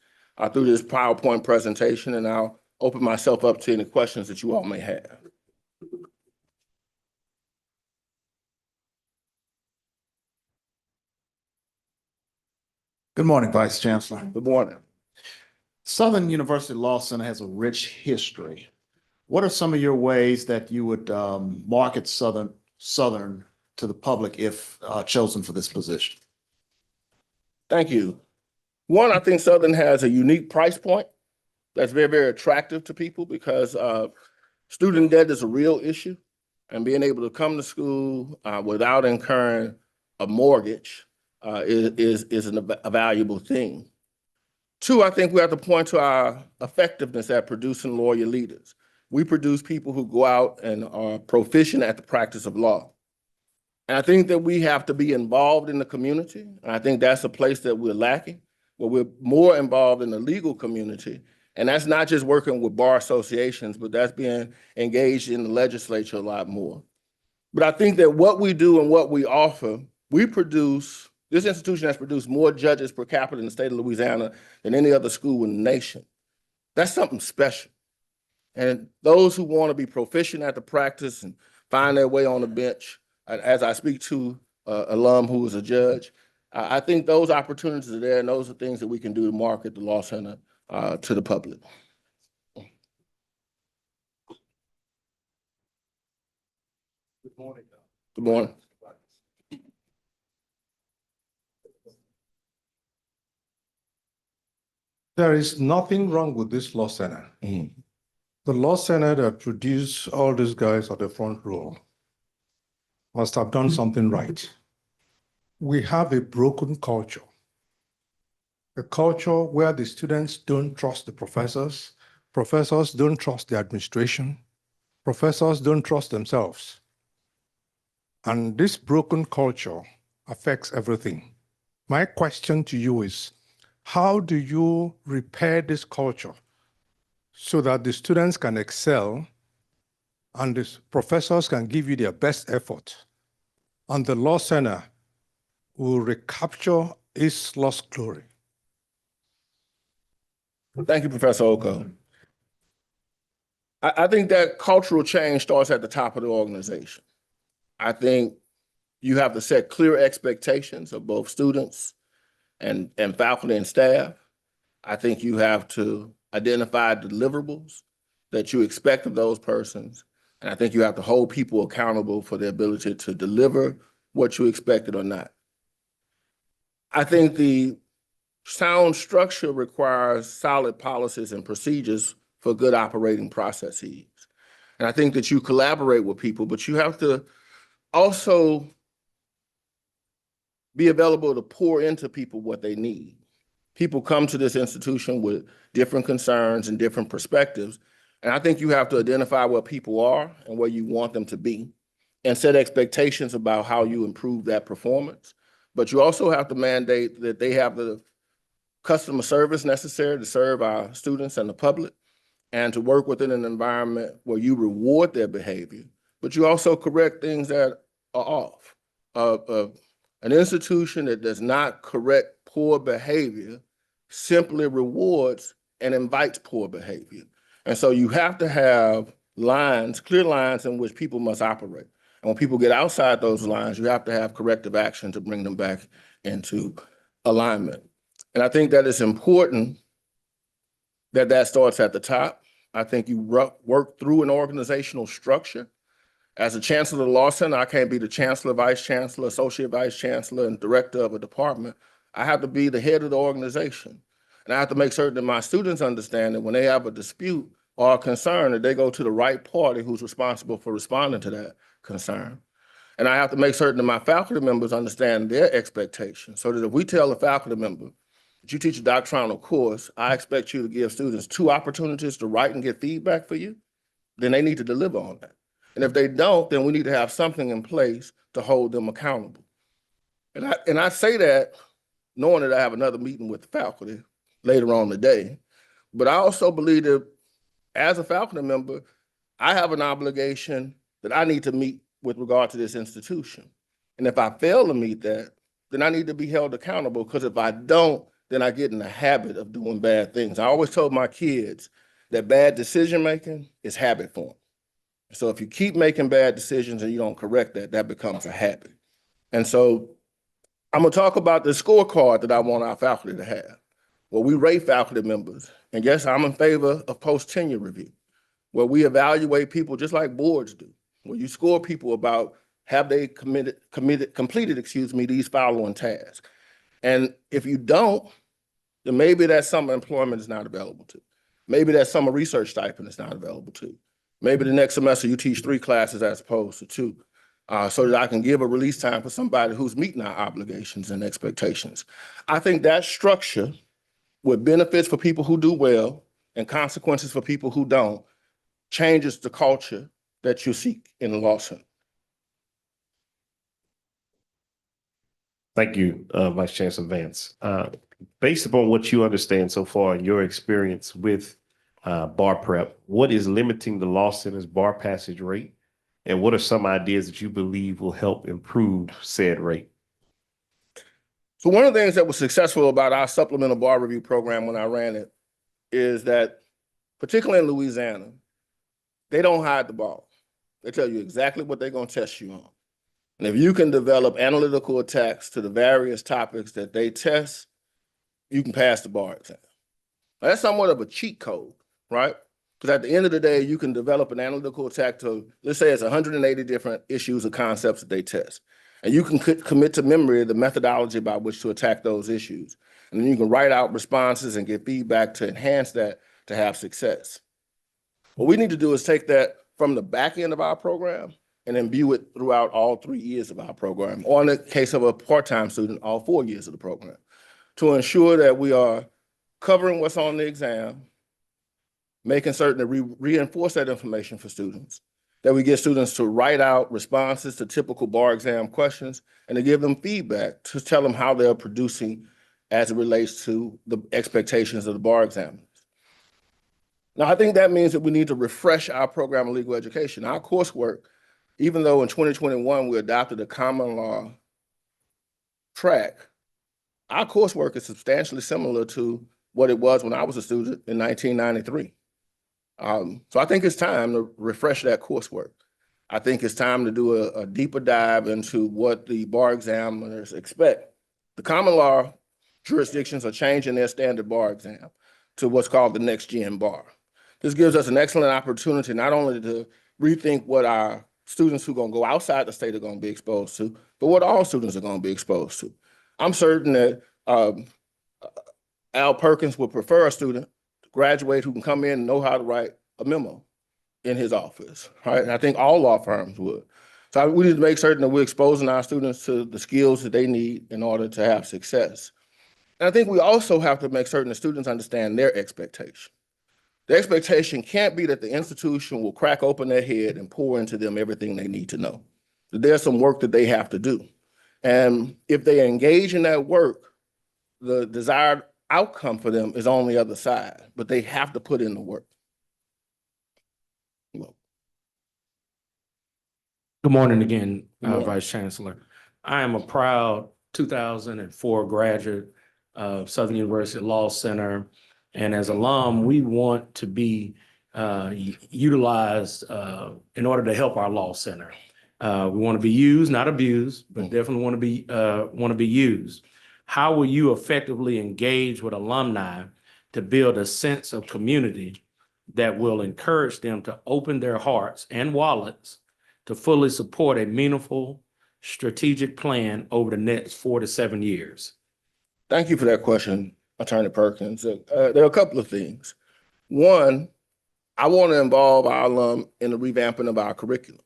through this PowerPoint presentation, and I'll open myself up to any questions that you all may have. Good morning, Vice Chancellor. Good morning. Southern University Law Center has a rich history. What are some of your ways that you would market Southern to the public if chosen for this position? Thank you. One, I think Southern has a unique price point that's very, very attractive to people because student debt is a real issue, and being able to come to school without incurring a mortgage is a valuable thing. Two, I think we have to point to our effectiveness at producing lawyer leaders. We produce people who go out and are proficient at the practice of law. And I think that we have to be involved in the community. And I think that's a place that we're lacking, where we're more involved in the legal community. And that's not just working with bar associations, but that's being engaged in the legislature a lot more. But I think that what we do and what we offer, this institution has produced more judges per capita in the state of Louisiana than any other school in the nation. That's something special. And those who want to be proficient at the practice and find their way on the bench, as I speak to an alum who is a judge, I think those opportunities are there, and those are things that we can do to market the Law Center to the public. Good morning. Good morning. There is nothing wrong with this law center. The law center that produced all these guys at the front row must have done something right. We have a broken culture, a culture where the students don't trust the professors, professors don't trust the administration, professors don't trust themselves. And this broken culture affects everything. My question to you is, how do you repair this culture so that the students can excel and the professors can give you their best effort and the Law Center will recapture its lost glory? Thank you, Professor Oko. I think that cultural change starts at the top of the organization. I think you have to set clear expectations of both students and faculty and staff. I think you have to identify deliverables that you expect of those persons. And I think you have to hold people accountable for their ability to deliver what you expected or not. I think the sound structure requires solid policies and procedures for good operating processes. And I think that you collaborate with people, but you have to also be available to pour into people what they need. People come to this institution with different concerns and different perspectives. And I think you have to identify where people are and where you want them to be and set expectations about how you improve that performance. But you also have to mandate that they have the customer service necessary to serve our students and the public, and to work within an environment where you reward their behavior, but you also correct things that are off. An institution that does not correct poor behavior simply rewards and invites poor behavior. And so you have to have lines, clear lines in which people must operate. And when people get outside those lines, you have to have corrective action to bring them back into alignment. And I think that it's important that that starts at the top. I think you work through an organizational structure As a chancellor of the law center, I can't be the chancellor, vice chancellor, associate vice chancellor, and director of a department. I have to be the head of the organization. And I have to make certain that my students understand that when they have a dispute or a concern, that they go to the right party who's responsible for responding to that concern. And I have to make certain that my faculty members understand their expectations, so that if we tell a faculty member that you teach a doctrinal course, I expect you to give students 2 opportunities to write and get feedback for you, then they need to deliver on that. And if they don't, then we need to have something in place to hold them accountable. And I say that knowing that I have another meeting with the faculty later on today, but I also believe that as a faculty member, I have an obligation that I need to meet with regard to this institution. And if I fail to meet that, then I need to be held accountable, because if I don't, then I get in the habit of doing bad things. I always told my kids that bad decision-making is habit form. So if you keep making bad decisions and you don't correct that, that becomes a habit. And so I'm gonna talk about the scorecard that I want our faculty to have. Well, we rate faculty members, and yes, I'm in favor of post-tenure review, where we evaluate people just like boards do, where you score people about have they completed, these following tasks. And if you don't, then maybe that summer employment is not available to. Maybe that summer research stipend is not available to. Maybe the next semester you teach 3 classes as opposed to 2, so that I can give a release time for somebody who's meeting our obligations and expectations. I think that structure, with benefits for people who do well and consequences for people who don't, changes the culture that you seek in the law center. Thank you, Vice Chancellor Vance. Based upon what you understand so far in your experience with bar prep, what is limiting the law center's bar passage rate? And what are some ideas that you believe will help improve said rate? So one of the things that was successful about our supplemental bar review program when I ran it is that, particularly in Louisiana, they don't hide the ball. They tell you exactly what they're going to test you on. And if you can develop analytical attacks to the various topics that they test, you can pass the bar exam. Now, that's somewhat of a cheat code, right? Because at the end of the day, you can develop an analytical attack to, let's say it's 180 different issues or concepts that they test. And you can commit to memory the methodology by which to attack those issues. And then you can write out responses and get feedback to enhance that to have success. What we need to do is take that from the back end of our program and imbue it throughout all 3 years of our program, or in the case of a part-time student, all 4 years of the program, to ensure that we are covering what's on the exam, making certain that we reinforce that information for students, that we get students to write out responses to typical bar exam questions, and to give them feedback to tell them how they're producing as it relates to the expectations of the bar examiners. Now, I think that means that we need to refresh our program of legal education. Our coursework, even though in 2021 we adopted a common law track, our coursework is substantially similar to what it was when I was a student in 1993. So I think it's time to refresh that coursework. I think it's time to do a deeper dive into what the bar examiners expect. The common law jurisdictions are changing their standard bar exam to what's called the next gen bar. This gives us an excellent opportunity not only to rethink what our students who are going to go outside the state are going to be exposed to, but what all students are going to be exposed to. I'm certain that Al Perkins would prefer a student to graduate who can come in and know how to write a memo in his office, right? And I think all law firms would. So we need to make certain that we're exposing our students to the skills that they need in order to have success. And I think we also have to make certain that students understand their expectation. The expectation can't be that the institution will crack open their head and pour into them everything they need to know. There's some work that they have to do. And if they engage in that work, the desired outcome for them is on the other side, but they have to put in the work. Good morning again, Good morning. Vice Chancellor. I am a proud 2004 graduate of Southern University Law Center. And as alum, we want to be utilized in order to help our law center. We want to be used, not abused, but definitely want to be used. How will you effectively engage with alumni to build a sense of community that will encourage them to open their hearts and wallets to fully support a meaningful strategic plan over the next 4 to 7 years? Thank you for that question, Attorney Perkins. There are a couple of things. One, I want to involve our alum in the revamping of our curriculum.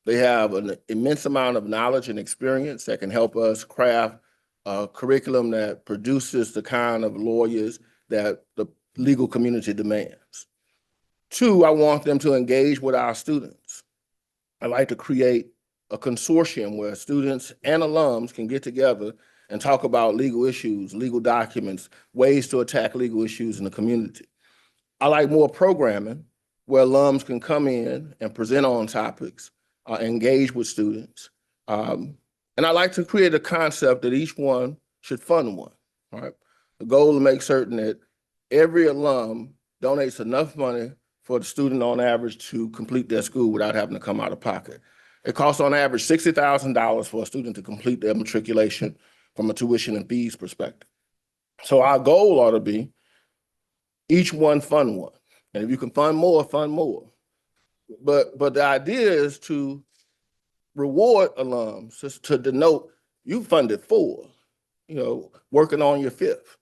They have an immense amount of knowledge and experience that can help us craft a curriculum that produces the kind of lawyers that the legal community demands. Two, I want them to engage with our students. I like to create a consortium where students and alums can get together and talk about legal issues, legal documents, ways to attack legal issues in the community. I like more programming where alums can come in and present on topics, engage with students. And I like to create a concept that each one should fund one, right? The goal to make certain that every alum donates enough money for the student on average to complete their school without having to come out of pocket. It costs on average $60,000 for a student to complete their matriculation from a tuition and fees perspective. So our goal ought to be each one fund one. And if you can fund more, fund more. But the idea is to reward alums, just to denote you funded 4, working on your 5th.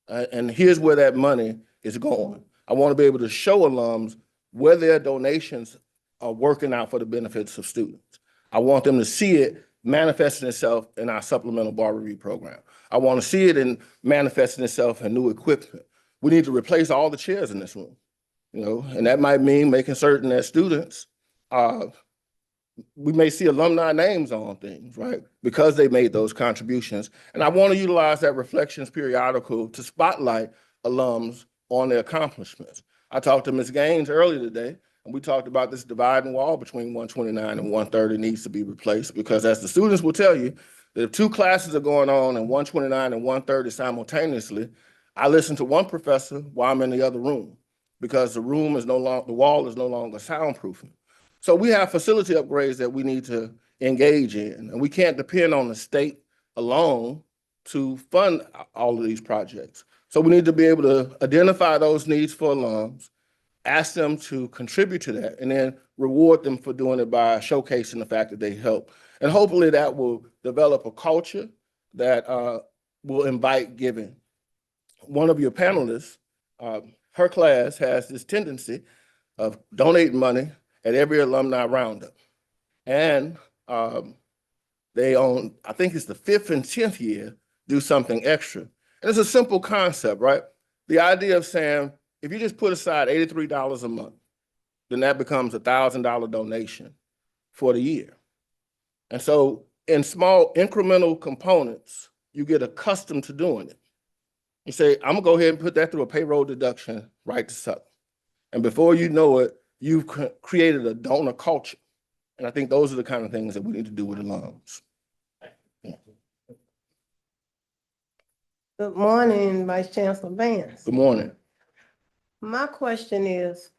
And here's where that money is going. I want to be able to show alums where their donations are working out for the benefits of students. I want them to see it manifesting itself in our supplemental bar review program. I want to see it in manifesting itself in new equipment. We need to replace all the chairs in this room, and that might mean making certain that students, we may see alumni names on things, right? Because they made those contributions. And I want to utilize that reflections periodical to spotlight alums on their accomplishments. I talked to Ms. Gaines earlier today, and we talked about this dividing wall between 129 and 130 needs to be replaced, because as the students will tell you, that if 2 classes are going on in 129 and 130 simultaneously, I listen to one professor while I'm in the other room, because the wall is no longer soundproofing. So we have facility upgrades that we need to engage in, and we can't depend on the state alone to fund all of these projects. So we need to be able to identify those needs for alums, ask them to contribute to that, and then reward them for doing it by showcasing the fact that they help. And hopefully that will develop a culture that will invite giving. One of your panelists, her class has this tendency of donating money at every alumni roundup. And they on, I think it's the 5th and 10th year, do something extra. And it's a simple concept, right? The idea of saying, if you just put aside $83 a month, then that becomes a $1,000 donation for the year. And so in small incremental components, you get accustomed to doing it. You say, I'm gonna go ahead and put that through a payroll deduction right to Southern. And before you know it, you've created a donor culture. And I think those are the kind of things that we need to do with alums. Good morning, Vice Chancellor Vance. Good morning. My question is,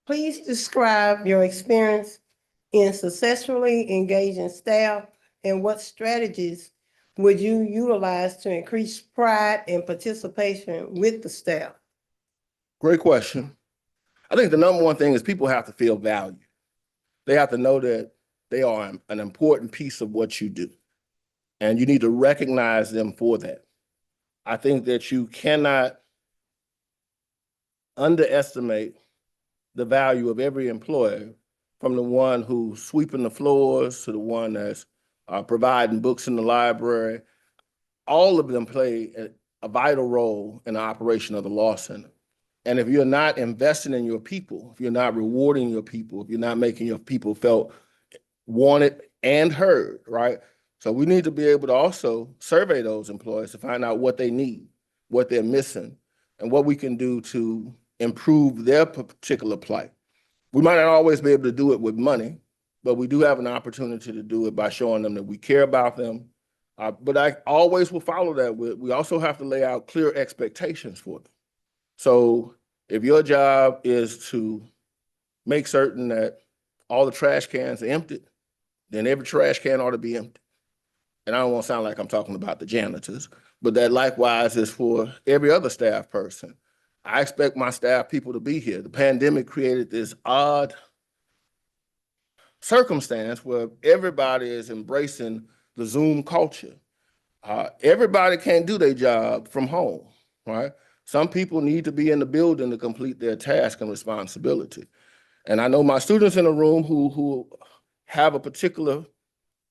please describe your experience in successfully engaging staff, and what strategies would you utilize to increase pride and participation with the staff? Great question. I think the number one thing is people have to feel valued. They have to know that they are an important piece of what you do, and you need to recognize them for that. I think that you cannot underestimate the value of every employee, from the one who's sweeping the floors to the one that's providing books in the library. All of them play a vital role in the operation of the law center. And if you're not investing in your people, if you're not rewarding your people, if you're not making your people felt wanted and heard, right? So we need to be able to also survey those employees to find out what they need, what they're missing, and what we can do to improve their particular plight. We might not always be able to do it with money, but we do have an opportunity to do it by showing them that we care about them. But I always will follow that with, we also have to lay out clear expectations for them. So if your job is to make certain that all the trash cans are emptied, then every trash can ought to be empty. And I don't want to sound like I'm talking about the janitors, but that likewise is for every other staff person. I expect my staff people to be here. The pandemic created this odd circumstance where everybody is embracing the Zoom culture. Everybody can't do their job from home, right? Some people need to be in the building to complete their task and responsibility. And I know my students in the room who have a particular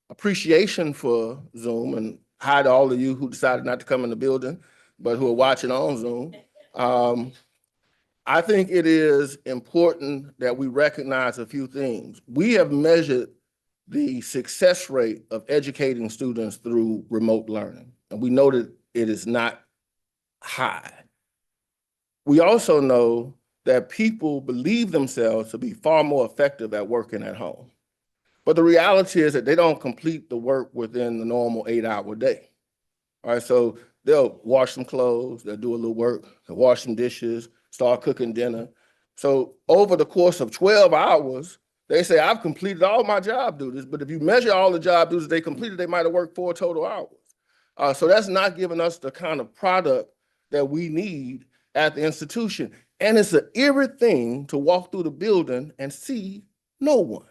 appreciation for Zoom, and hi to all of you who decided not to come in the building, but who are watching on Zoom. I think it is important that we recognize a few things. We have measured the success rate of educating students through remote learning, and we know that it is not high. We also know that people believe themselves to be far more effective at working at home. But the reality is that they don't complete the work within the normal 8-hour day. All right, so they'll wash some clothes, they'll do a little work, they'll wash some dishes, start cooking dinner. So over the course of 12 hours, they say, I've completed all my job duties, but if you measure all the job duties they completed, they might have worked 4 total hours. So that's not giving us the kind of product that we need at the institution. And it's an eerie thing to walk through the building and see no one,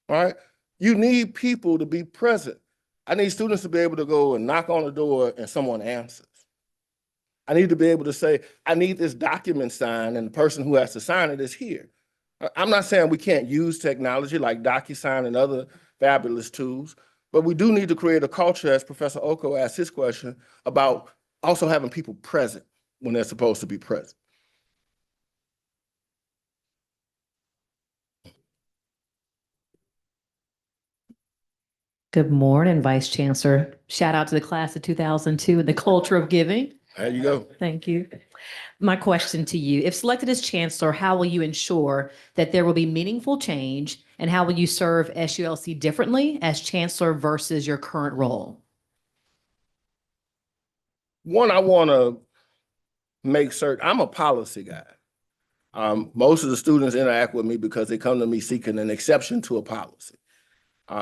right? You need people to be present. I need students to be able to go and knock on the door and someone answers. I need to be able to say, I need this document signed, and the person who has to sign it is here. I'm not saying we can't use technology like DocuSign and other fabulous tools, but we do need to create a culture, as Professor Oko asked his question, about also having people present when they're supposed to be present. Good morning, Vice Chancellor. Shout out to the class of 2002 and the culture of giving. There you go. Thank you. My question to you, if selected as Chancellor, how will you ensure that there will be meaningful change, and how will you serve SULC differently as Chancellor versus your current role? One, I want to make certain, I'm a policy guy. Most of the students interact with me because they come to me seeking an exception to a policy.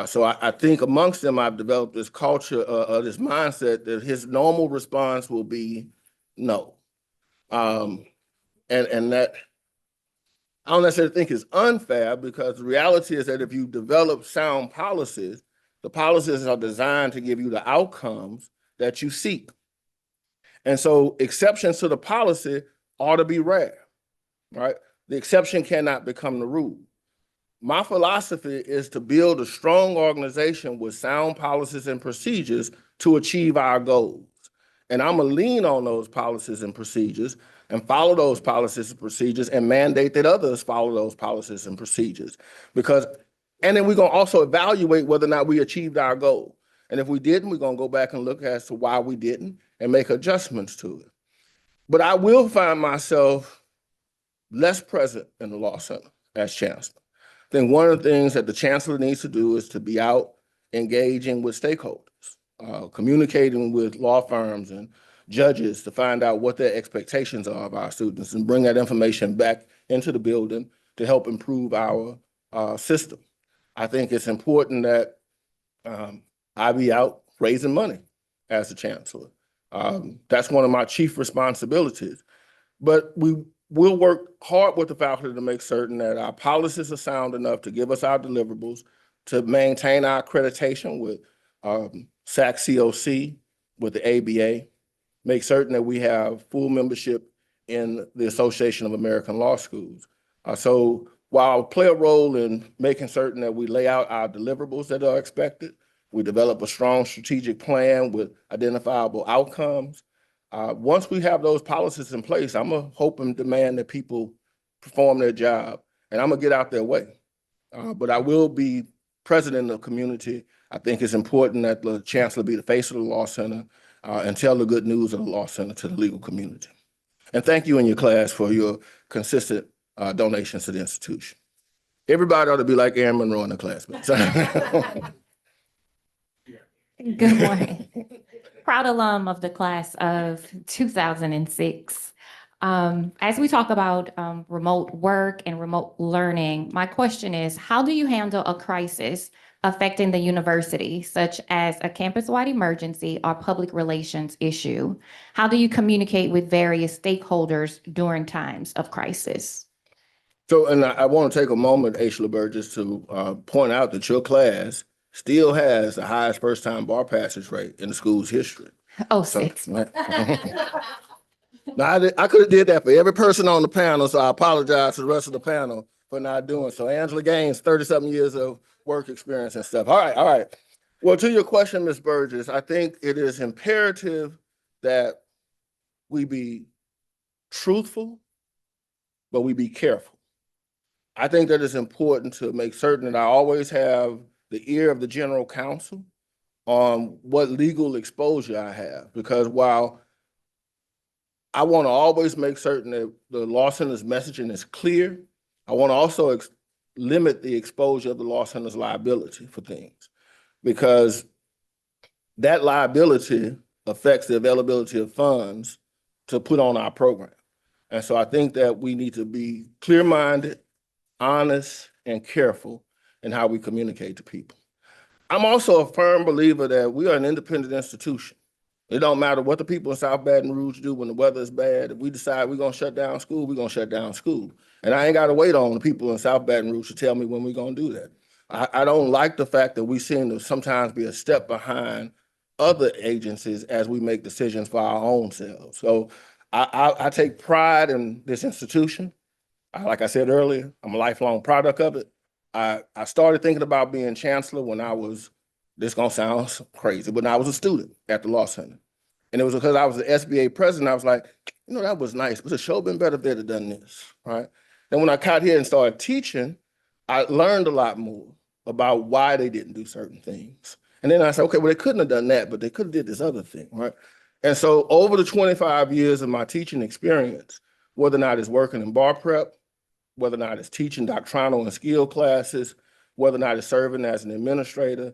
So I think amongst them, I've developed this culture, this mindset that his normal response will be no. And that I don't necessarily think is unfair, because the reality is that if you develop sound policies, the policies are designed to give you the outcomes that you seek. And so exceptions to the policy ought to be rare, right? The exception cannot become the rule. My philosophy is to build a strong organization with sound policies and procedures to achieve our goals. And I'm gonna lean on those policies and procedures and follow those policies and procedures and mandate that others follow those policies and procedures. And then we're gonna also evaluate whether or not we achieved our goal. And if we didn't, we're gonna go back and look as to why we didn't and make adjustments to it. But I will find myself less present in the Law Center as Chancellor. I think one of the things that the Chancellor needs to do is to be out engaging with stakeholders, communicating with law firms and judges to find out what their expectations are of our students, and bring that information back into the building to help improve our system. I think it's important that I be out raising money as the Chancellor. That's one of my chief responsibilities. But we'll work hard with the faculty to make certain that our policies are sound enough to give us our deliverables, to maintain our accreditation with SAC-COC, with the ABA, make certain that we have full membership in the Association of American Law Schools. So while I play a role in making certain that we lay out our deliverables that are expected, we develop a strong strategic plan with identifiable outcomes. Once we have those policies in place, I'm gonna hope and demand that people perform their job, and I'm gonna get out their way. But I will be president of the community. I think it's important that the Chancellor be the face of the Law Center and tell the good news of the Law Center to the legal community. And thank you and your class for your consistent donations to the institution. Everybody ought to be like Aaron Monroe in the classmates. Good morning. Proud alum of the class of 2006. As we talk about remote work and remote learning, my question is, how do you handle a crisis affecting the university, such as a campus-wide emergency or public relations issue? How do you communicate with various stakeholders during times of crisis? So, and I want to take a moment, Aisha Burgess, to point out that your class still has the highest first-time bar passage rate in the school's history. Oh, So, 6. now, I could have did that for every person on the panel, so I apologize to the rest of the panel for not doing so. Angela Gaines, 30-something years of work experience and stuff. All right. Well, to your question, Ms. Burgess, I think it is imperative that we be truthful, but we be careful. I think that it's important to make certain that I always have the ear of the general counsel on what legal exposure I have, because while I want to always make certain that the law center's messaging is clear, I want to also limit the exposure of the law center's liability for things, because that liability affects the availability of funds to put on our program. And so I think that we need to be clear-minded, honest, and careful in how we communicate to people. I'm also a firm believer that we are an independent institution. It don't matter what the people in South Baton Rouge do when the weather is bad. If we decide we're gonna shut down school, we're gonna shut down school. And I ain't gotta wait on the people in South Baton Rouge to tell me when we're gonna do that. I don't like the fact that we seem to sometimes be a step behind other agencies as we make decisions for our own selves. So I take pride in this institution. Like I said earlier, I'm a lifelong product of it. I started thinking about being chancellor when I was, this gonna sound crazy, but when I was a student at the law center. And it was because I was the SBA president. I was like, you know, that was nice, but the show been better if they'd have done this, right? Then when I got here and started teaching, I learned a lot more about why they didn't do certain things. And then I said, okay, well, they couldn't have done that, but they could have did this other thing, right? And so over the 25 years of my teaching experience, whether or not it's working in bar prep, whether or not it's teaching doctrinal and skill classes, whether or not it's serving as an administrator,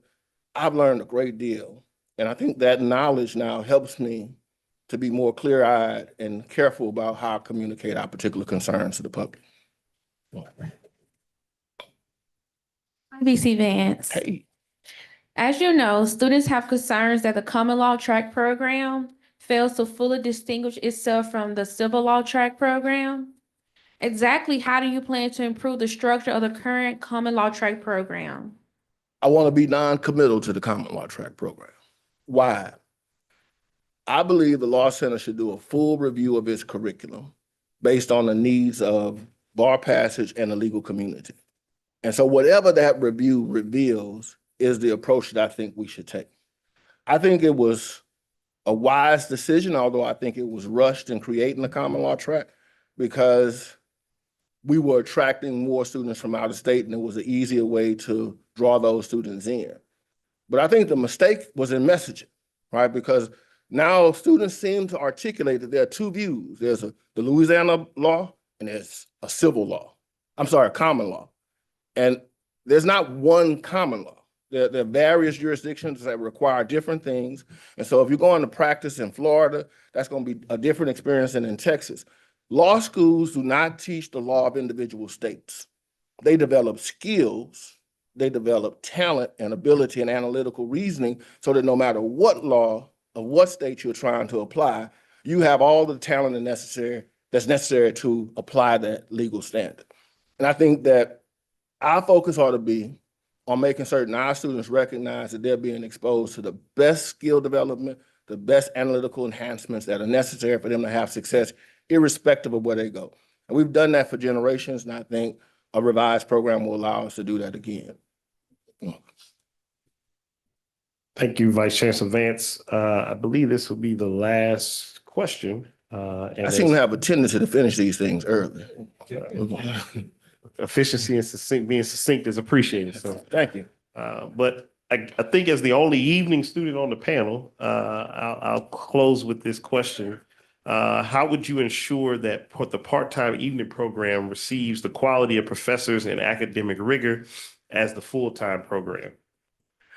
I've learned a great deal. And I think that knowledge now helps me to be more clear-eyed and careful about how I communicate our particular concerns to the public. VC Vance. Hey. As you know, students have concerns that the common law track program fails to fully distinguish itself from the civil law track program. Exactly how do you plan to improve the structure of the current common law track program? I want to be non-committal to the common law track program. Why? I believe the Law Center should do a full review of its curriculum based on the needs of bar passage and the legal community. And so whatever that review reveals is the approach that I think we should take. I think it was a wise decision, although I think it was rushed in creating the common law track, because we were attracting more students from out of state and it was an easier way to draw those students in. But I think the mistake was in messaging, right? Because now students seem to articulate that there are two views. There's the Louisiana law and there's a civil law. I'm sorry, a common law. And there's not one common law. There are various jurisdictions that require different things. And so if you're going to practice in Florida, that's going to be a different experience than in Texas. Law schools do not teach the law of individual states. They develop skills, they develop talent and ability and analytical reasoning so that no matter what law of what state you're trying to apply, you have all the talent that's necessary to apply that legal standard. And I think that our focus ought to be on making certain our students recognize that they're being exposed to the best skill development, the best analytical enhancements that are necessary for them to have success, irrespective of where they go. And we've done that for generations, and I think a revised program will allow us to do that again. Thank you, Vice Chancellor Vance. I believe this will be the last question. I seem to have a tendency to finish these things early. Efficiency and being succinct is appreciated. So thank you. But I think as the only evening student on the panel, I'll close with this question. How would you ensure that the part-time evening program receives the quality of professors and academic rigor as the full-time program?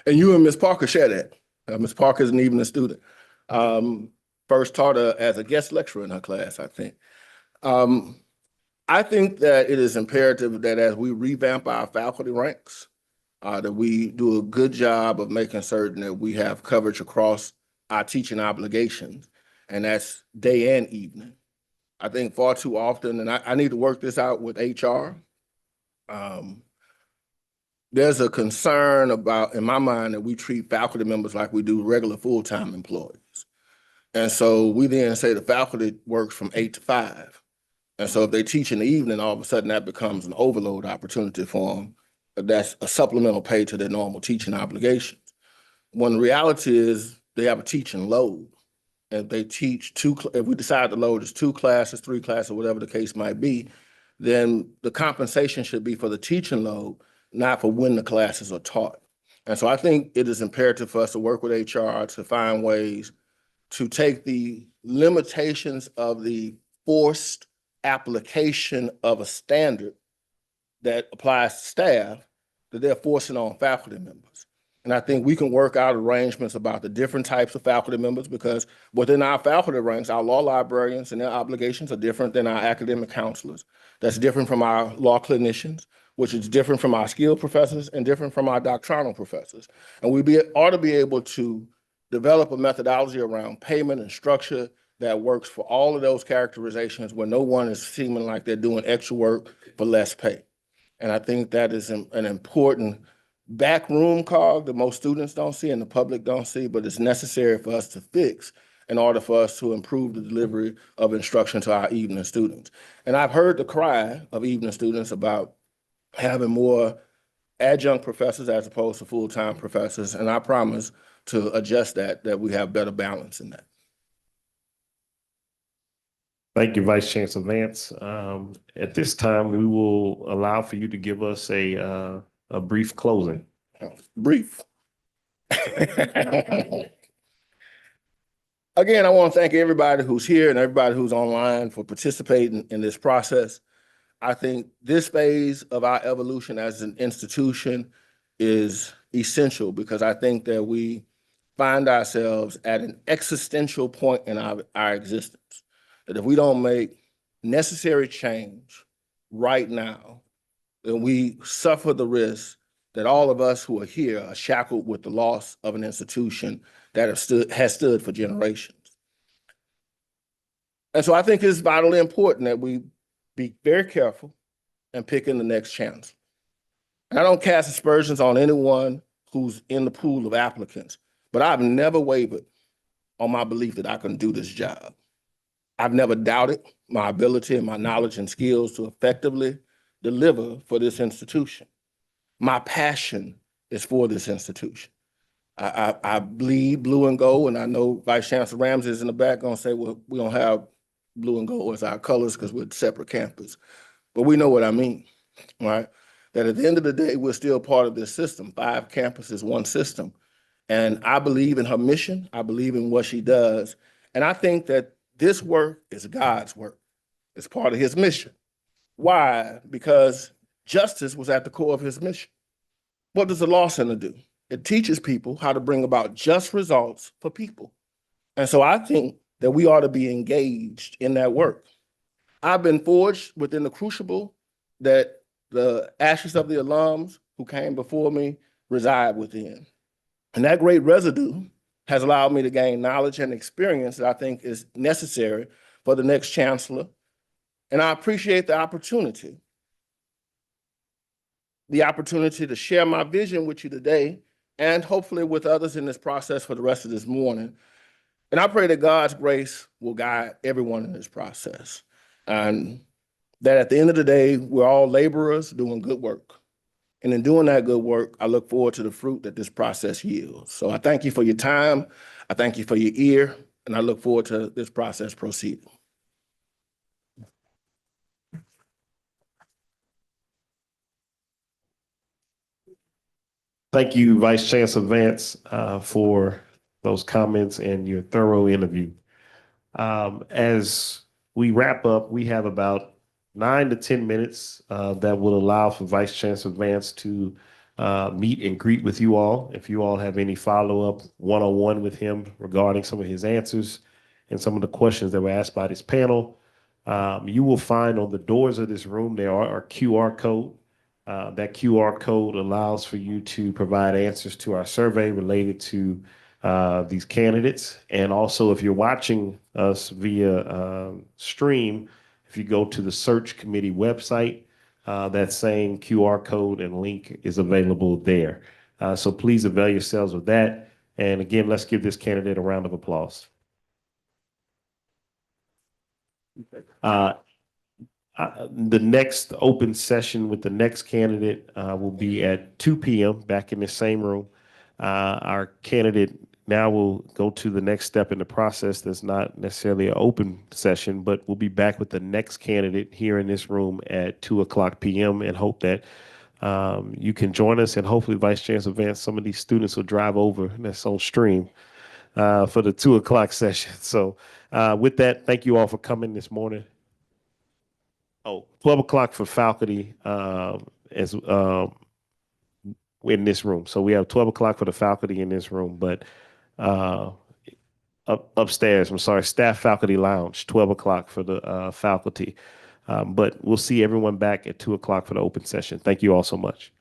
And you and Ms. Parker share that. Ms. Parker is an evening student. First taught her as a guest lecturer in her class, I think. I think that it is imperative that as we revamp our faculty ranks, that we do a good job of making certain that we have coverage across our teaching obligations, and that's day and evening. I think far too often, and I need to work this out with HR. There's a concern about, in my mind, that we treat faculty members like we do regular full-time employees. And so we then say the faculty works from 8 to 5. And so if they teach in the evening, all of a sudden that becomes an overload opportunity for them. That's a supplemental pay to their normal teaching obligations. When the reality is they have a teaching load. If they teach if we decide the load is 2 classes, 3 classes, whatever the case might be, then the compensation should be for the teaching load, not for when the classes are taught. And so I think it is imperative for us to work with HR to find ways to take the limitations of the forced application of a standard that applies to staff that they're forcing on faculty members. And I think we can work out arrangements about the different types of faculty members, because within our faculty ranks, our law librarians and their obligations are different than our academic counselors. That's different from our law clinicians, which is different from our skilled professors and different from our doctrinal professors. And we ought to be able to develop a methodology around payment and structure that works for all of those characterizations where no one is seeming like they're doing extra work for less pay. And I think that is an important backroom cog that most students don't see and the public don't see, but it's necessary for us to fix in order for us to improve the delivery of instruction to our evening students. And I've heard the cry of evening students about having more adjunct professors as opposed to full-time professors, and I promise to adjust that we have better balance in that. Thank you, Vice Chancellor Vance. At this time, we will allow for you to give us a brief closing. Brief. Again, I want to thank everybody who's here and everybody who's online for participating in this process. I think this phase of our evolution as an institution is essential because I think that we find ourselves at an existential point in our existence. That if we don't make necessary change right now, then we suffer the risk that all of us who are here are shackled with the loss of an institution that has stood for generations. And so I think it's vitally important that we be very careful in picking the next chancellor. And I don't cast aspersions on anyone who's in the pool of applicants, but I've never wavered on my belief that I can do this job. I've never doubted my ability and my knowledge and skills to effectively deliver for this institution. My passion is for this institution. I bleed blue and gold, and I know Vice Chancellor Ramsey is in the back gonna say, well, we don't have blue and gold as our colors because we're a separate campus. But we know what I mean, right? That at the end of the day, we're still part of this system, 5 campuses, 1 system. And I believe in her mission. I believe in what she does. And I think that this work is God's work. It's part of his mission. Why? Because justice was at the core of his mission. What does the Law Center do? It teaches people how to bring about just results for people. And so I think that we ought to be engaged in that work. I've been forged within the crucible that the ashes of the alums who came before me reside within. And that great residue has allowed me to gain knowledge and experience that I think is necessary for the next chancellor. And I appreciate the opportunity to share my vision with you today and hopefully with others in this process for the rest of this morning. And I pray that God's grace will guide everyone in this process. And that at the end of the day, we're all laborers doing good work. And in doing that good work, I look forward to the fruit that this process yields. So I thank you for your time. I thank you for your ear, and I look forward to this process proceeding. Thank you, Vice Chancellor Vance, for those comments and your thorough interview. As we wrap up, we have about 9 to 10 minutes that will allow for Vice Chancellor Vance to meet and greet with you all. If you all have any follow-up one-on-one with him regarding some of his answers and some of the questions that were asked by this panel, you will find on the doors of this room, there are a QR code. That QR code allows for you to provide answers to our survey related to these candidates. And also, if you're watching us via stream, if you go to the search committee website, that same QR code and link is available there. So please avail yourselves of that. And again, let's give this candidate a round of applause. The next open session with the next candidate will be at 2 p.m. back in the same room. Our candidate now will go to the next step in the process that's not necessarily an open session, but we'll be back with the next candidate here in this room at 2:00 p.m. and hope that you can join us, and hopefully, Vice Chancellor Vance, some of these students will drive over, and that's on stream, for the 2:00 session. So with that, thank you all for coming this morning. 12:00 for faculty as in this room. So we have 12:00 for the faculty in this room, but upstairs, I'm sorry, staff faculty lounge, 12:00 for the faculty. But we'll see everyone back at 2:00 for the open session. Thank you all so much.